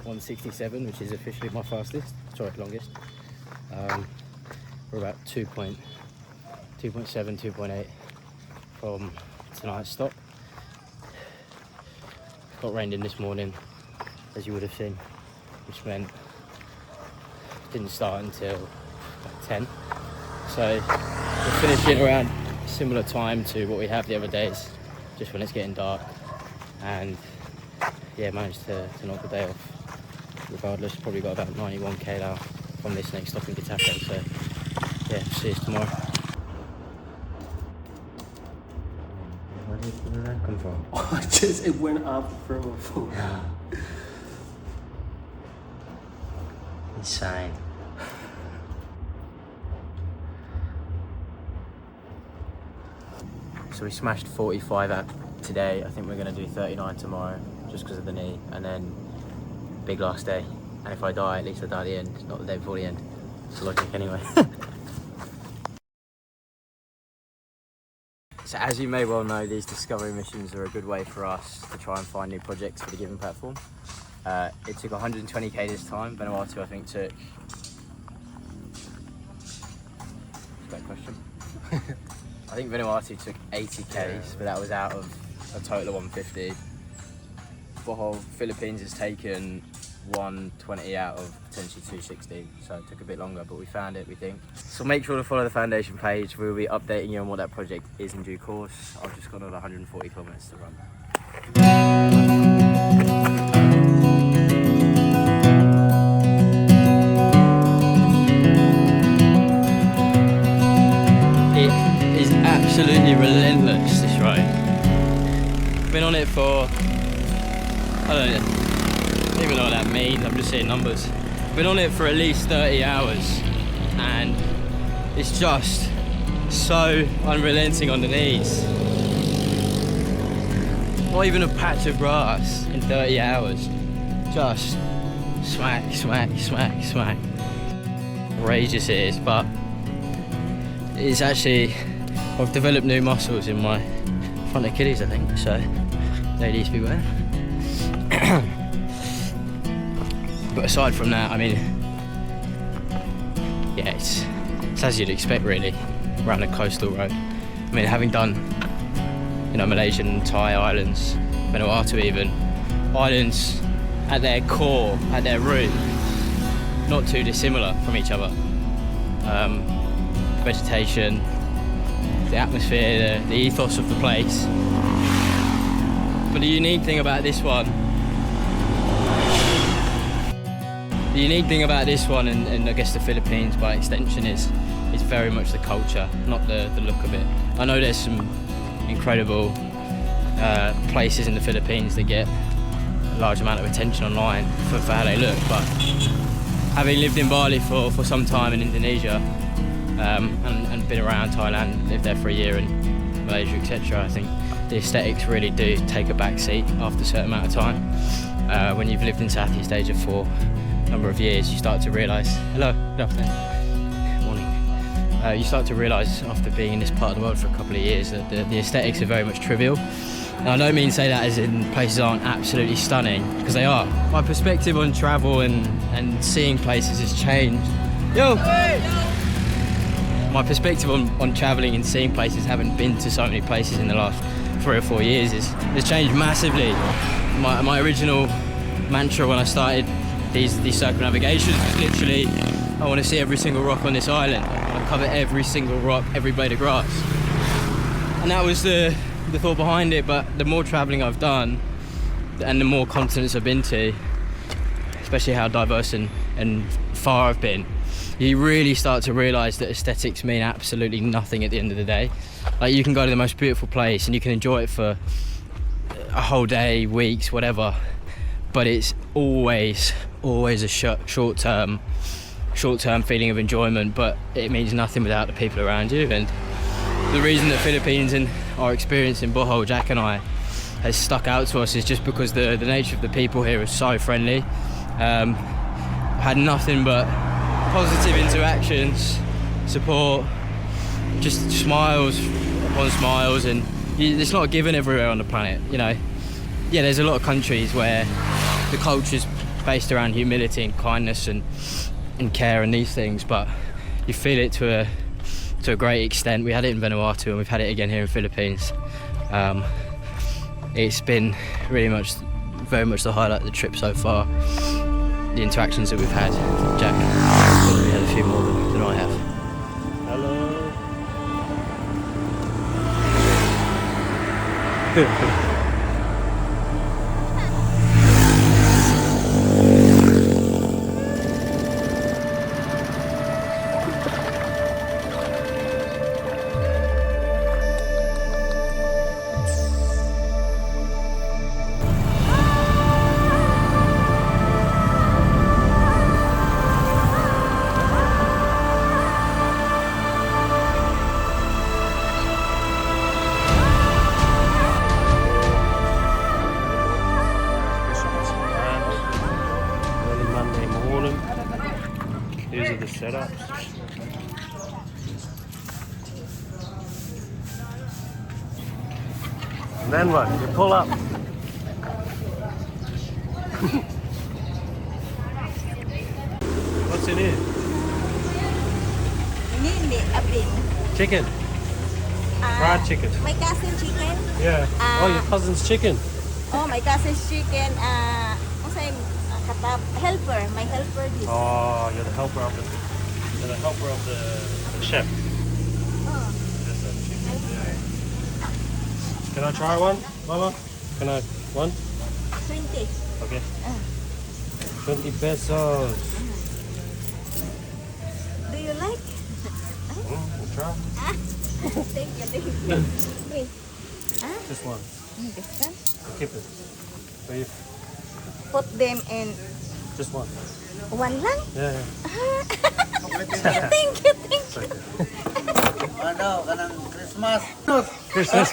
167, which is officially my fastest. Sorry, longest. We're about 2.7, 2.8 from tonight's stop. Got rained in this morning, as you would have seen, which meant it didn't start until like 10. So we're finishing around a similar time to what we have the other days, just when it's getting dark. And yeah, managed to knock the day off. Regardless, probably got about 91k now from this next stop in Getafe. So yeah, see you tomorrow. Where did that come from? It went up from a full. Insane. So we smashed 45 out today. I think we're going to do 39 tomorrow, just because of the knee, and then big last day. And if I die, at least I die at the end, not the day before the end. It's logic anyway. So as you may well know, these discovery missions are a good way for us to try and find new projects for the given platform. It took 120k this time. Vanuatu, I think, took... Great question. I think Vanuatu took 80k's, but that was out of a total of 150. Bohol, Philippines has taken 120 out of potentially 260, so it took a bit longer, but we found it, we think. So make sure to follow the foundation page. We'll be updating you on what that project is in due course. I've just got another 140 kilometers to run. It is absolutely relentless, this ride. Been on it for, I don't even know what that means, I'm just saying numbers. Been on it for at least 30 hours and it's just so unrelenting on the knees. Not even a patch of grass in 30 hours. Just smack, smack, smack, smack. Outrageous it is, but it's actually, I've developed new muscles in my front Achilles, I think, so ladies beware. But aside from that, I mean, yeah, it's as you'd expect really, around a coastal road. I mean, having done, you know, Malaysian, Thai islands, Vanuatu even, islands at their core, at their root, not too dissimilar from each other. Vegetation, the atmosphere, the ethos of the place. But the unique thing about this one, and I guess the Philippines by extension, is very much the culture, not the look of it. I know there's some incredible places in the Philippines that get a large amount of attention online for how they look, but having lived in Bali for some time, in Indonesia, and been around Thailand, lived there for a year, and Malaysia, etc., I think the aesthetics really do take a back seat after a certain amount of time. When you've lived in Southeast Asia for a number of years, you start to realise, hello, good afternoon, morning. You start to realise after being in this part of the world for a couple of years that the aesthetics are very much trivial. Now, I don't mean to say that as in places aren't absolutely stunning, because they are. My perspective on travel and seeing places has changed. Yo! My perspective on travelling and seeing places, having been to so many places in the last 3 or 4 years, has changed massively. My original mantra when I started these circumnavigations was literally, I want to see every single rock on this island. I want to cover every single rock, every blade of grass. And that was the thought behind it, but the more travelling I've done and the more continents I've been to, especially how diverse and far I've been, you really start to realise that aesthetics mean absolutely nothing at the end of the day. Like, you can go to the most beautiful place and you can enjoy it for a whole day, weeks, whatever, but it's always a short-term feeling of enjoyment, but it means nothing without the people around you. And the reason that Philippines and our experience in Bohol, Jack and I, has stuck out to us is just because the nature of the people here is so friendly. Had nothing but positive interactions, support, just smiles upon smiles, and it's not a given everywhere on the planet, you know. Yeah, there's a lot of countries where the culture's based around humility and kindness and care and these things, but you feel it to a great extent. We had it in Vanuatu and we've had it again here in Philippines. It's been very much the highlight of the trip so far. The interactions that we've had. Jack probably had a few more than I have. Hello. These are the setups. And then what? You pull up. What's in here? Chicken. Fried chicken. My cousin's chicken. Yeah. Oh, your cousin's chicken. Oh, my cousin's chicken. Helper. My helper. This. Oh, you're the helper of the chef. Oh. That's a chicken. Can I try one, Mama? Can I one? 20. Okay. 20 pesos. Do you like? We'll try. Thank you. Wait. This one. This one? I'll keep it. For you. Put them in. Just one. One lang? Yeah. Thank you. Ano, kanang Christmas. Christmas.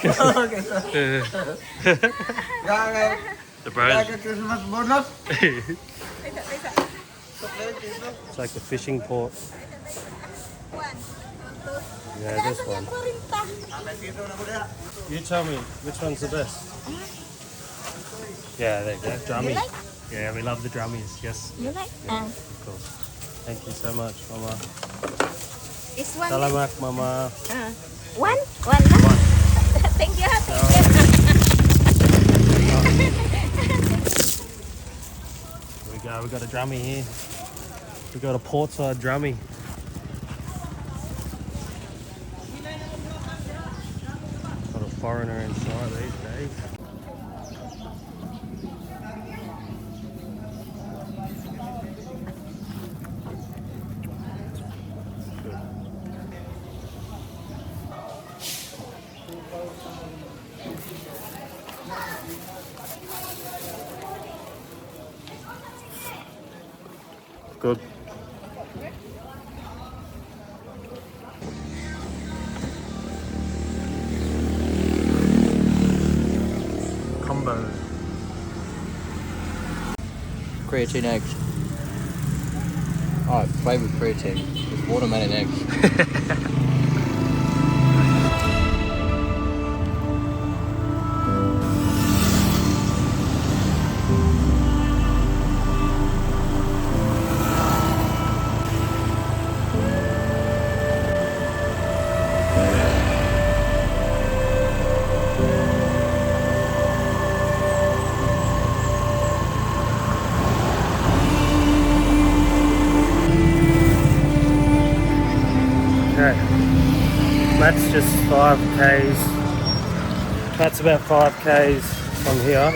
The bros. Christmas bonus. It's like the fishing port. Yeah, this one. You tell me which one's the best. Yeah, there you go. Drummy. You like? Yeah, we love the drummies. Yes. You like? Yeah, of course. Thank you so much, Mama. It's one. Salamat, Mama. One lang? Thank you. We got a drummy here. We got a portside drummy. Got a foreigner inside these days. Good. Combo. Creatine eggs. Oh, flavoured creatine. It's watermelon eggs. That's just 5k's. That's about 5k's from here.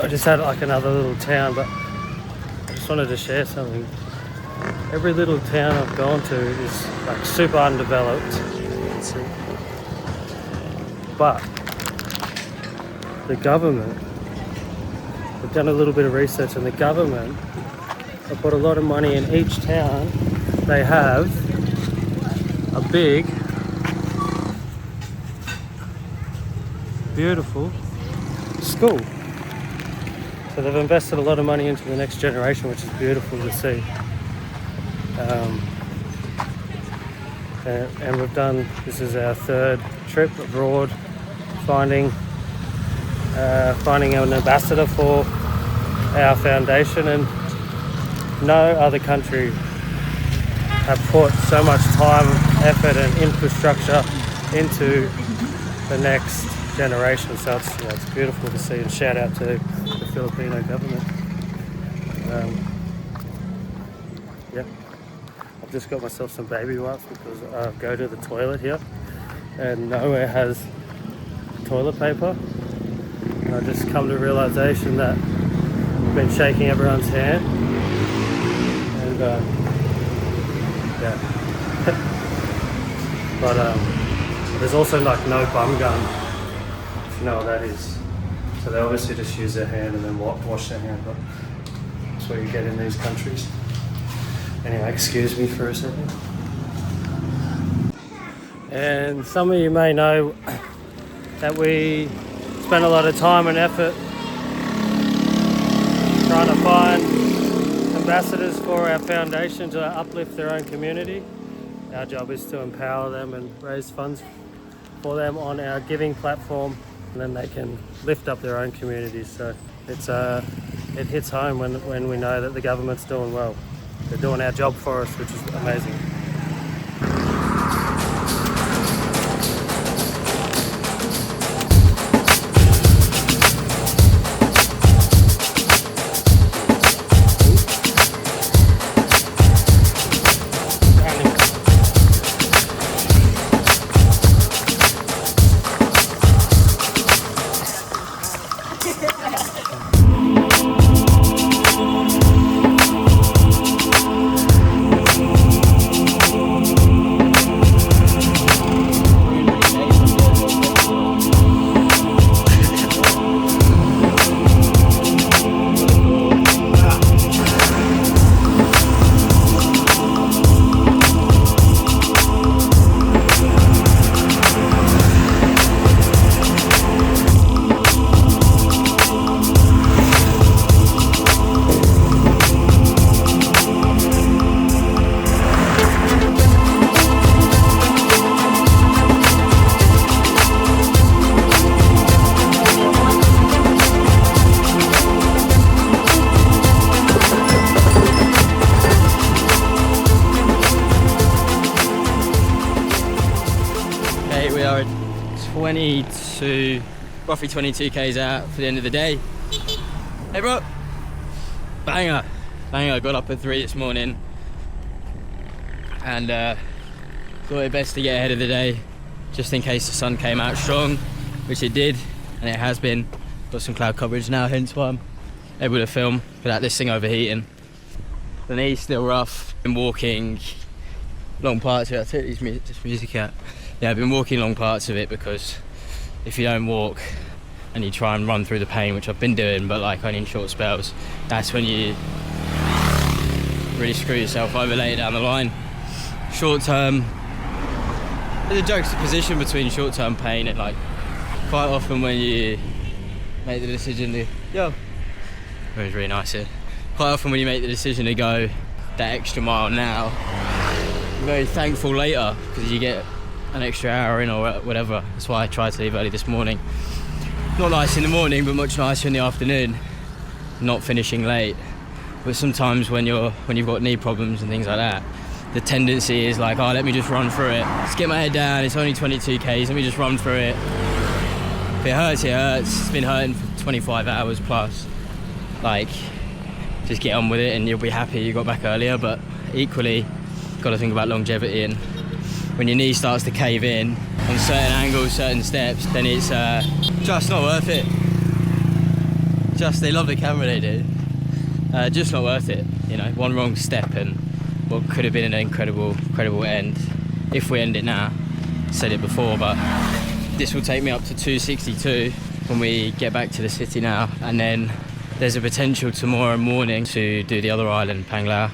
I just had like another little town, but I just wanted to share something. Every little town I've gone to is like super undeveloped. Let's see. But the government, I've done a little bit of research, and the government have put a lot of money in each town. They have a big, beautiful school. So they've invested a lot of money into the next generation, which is beautiful to see. And we've done, this is our third trip abroad, finding an ambassador for our foundation, and no other country have put so much time, effort and infrastructure into the next generation. So it's beautiful to see, and shout out to the Filipino government. Yeah, I've just got myself some baby wipes because I go to the toilet here and nowhere has toilet paper. And I just come to the realization that I've been shaking everyone's hand, and yeah. But there's also like no bum gun, if you know what that is. So they obviously just use their hand and then wash their hand, but that's what you get in these countries. Anyway, excuse me for a second. And some of you may know that we spend a lot of time and effort trying to find ambassadors for our foundation to uplift their own community. Our job is to empower them and raise funds for them on our giving platform, and then they can lift up their own communities. So it hits home when we know that the government's doing well. They're doing our job for us, which is amazing. We are roughly 22 k's out for the end of the day. Hey bro, banger. Got up at 3 this morning and thought it best to get ahead of the day just in case the sun came out strong, which it did, and it has been. Got some cloud coverage now, hence why I'm able to film without this thing overheating. The knee's still rough. Been walking long parts of it. I'll take this music out. Yeah, I've been walking long parts of it because if you don't walk and you try and run through the pain, which I've been doing, but like only in short spells, that's when you really screw yourself over later down the line. Short term, there's a juxtaposition between short term pain and like quite often when you make the decision to, it was really nice here. Quite often when you make the decision to go that extra mile now, you're very thankful later because you get an extra hour in or whatever. That's why I tried to leave early this morning. Not nice in the morning, but much nicer in the afternoon, not finishing late. But sometimes when you've got knee problems and things like that, the tendency is like, oh, let me just run through it. Let's get my head down, it's only 22 k's, let me just run through it. If it hurts, it hurts. It's been hurting for 25 hours plus. Like, just get on with it and you'll be happy you got back earlier. But equally, got to think about longevity, and when your knee starts to cave in on certain angles, certain steps, then it's just not worth it. They love the camera, they do. Just not worth it, you know. One wrong step and what could have been an incredible end. If we end it now, said it before, but this will take me up to 262 when we get back to the city now, and then there's a potential tomorrow morning to do the other island, Panglao,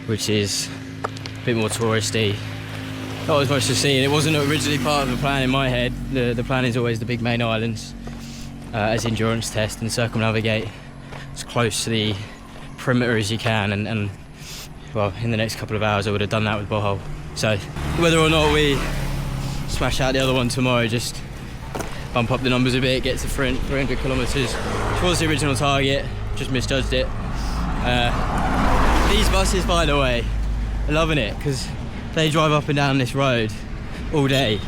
which is a bit more touristy. Not as much to see, and it wasn't originally part of the plan in my head. The plan is always the big main islands as endurance test and circumnavigate as close to the perimeter as you can, and well, in the next couple of hours I would have done that with Bohol. So whether or not we smash out the other one tomorrow, just bump up the numbers a bit, get to 300 kilometres, which was the original target, just misjudged it. These buses, by the way, are loving it because they drive up and down this road all day,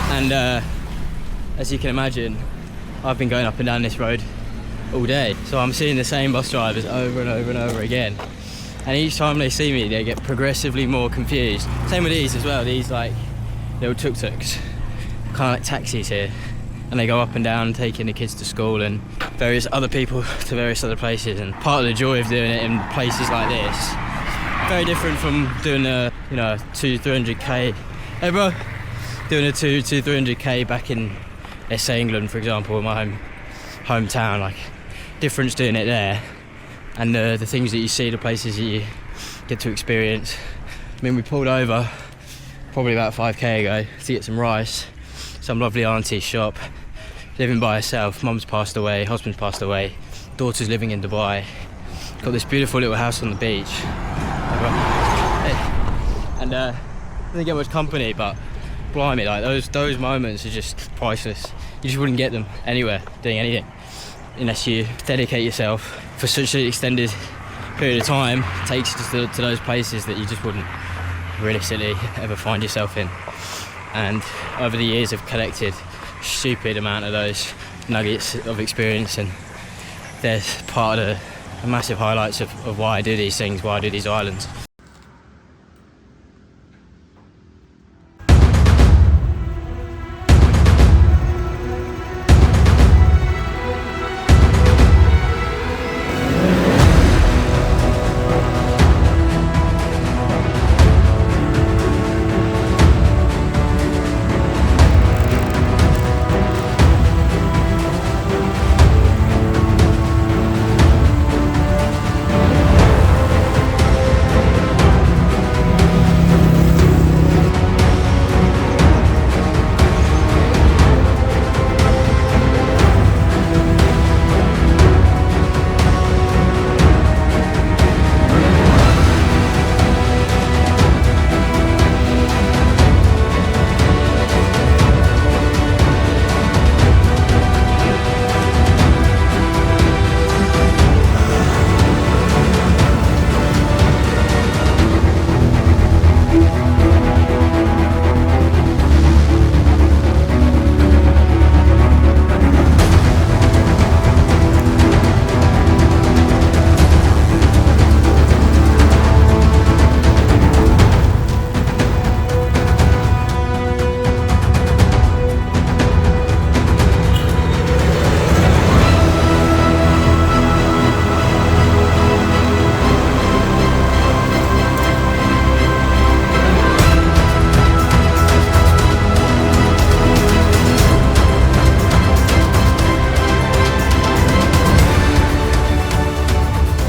and as you can imagine, I've been going up and down this road all day, so I'm seeing the same bus drivers over and over and over again, and each time they see me they get progressively more confused. Same with these as well, these like little tuk-tuks, kind of like taxis here, and they go up and down taking the kids to school and various other people to various other places. And part of the joy of doing it in places like this, very different from doing a 200-300k. Hey bro, doing a 200-300k back in, let's say, England, for example, in my hometown. Like, difference doing it there, and the things that you see, the places that you get to experience. I mean, we pulled over probably about 5k ago to get some rice. Some lovely auntie's shop, living by herself. Mum's passed away, husband's passed away, daughter's living in Dubai. Got this beautiful little house on the beach. And didn't get much company, but blimey, like those moments are just priceless. You just wouldn't get them anywhere doing anything unless you dedicate yourself for such an extended period of time. It takes you to those places that you just wouldn't realistically ever find yourself in. And over the years I've collected a stupid amount of those nuggets of experience, and there's part of the massive highlights of why I do these things, why I do these islands.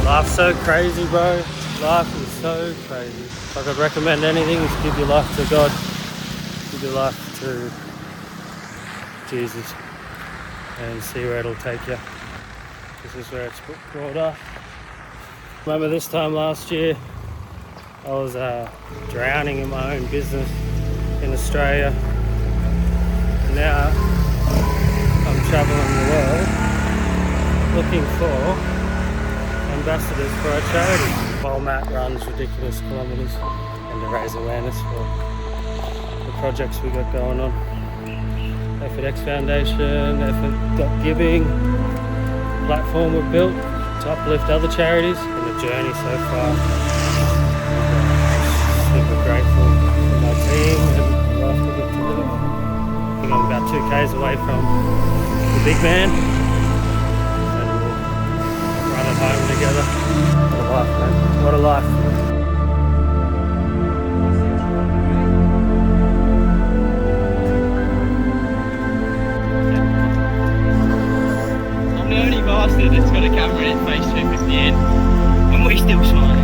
Life's so crazy, bro. Life is so crazy. If I could recommend anything, is give your life to God. Give your life to Jesus and see where it'll take you. This is where it's brought up. Remember this time last year, I was drowning in my own business in Australia. And now I'm traveling the world looking for ambassadors for our charity. While Matt runs ridiculous kilometres and to raise awareness for the projects we got going on. Effortx Foundation, Effort.giving, platform we've built to uplift other charities, and the journey so far. Super grateful for my team and the life we get to live. I think I'm about 2 k's away from the big man. Running home together. What a life, man. What a life. bastard that's got a camera in its face 250 in, and we're still smiling.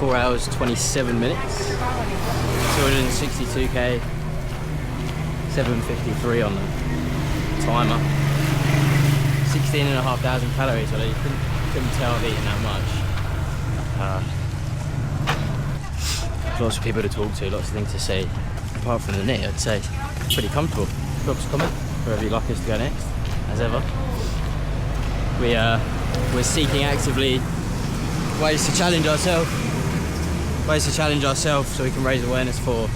Hours 27 minutes, 262k, 753 on the timer, 16,500 calories. So you couldn't tell I've eaten that much. Lots of people to talk to, lots of things to see. Apart from the knit, I'd say pretty comfortable. Drop us a comment wherever you'd like us to go next, as ever. We're seeking actively ways to challenge ourselves. So we can raise awareness for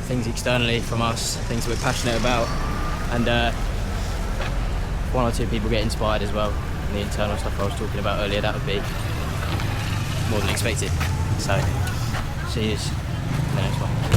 things externally from us, things we're passionate about, and one or two people get inspired as well. And the internal stuff I was talking about earlier, that would be more than expected. So, see you in the next one.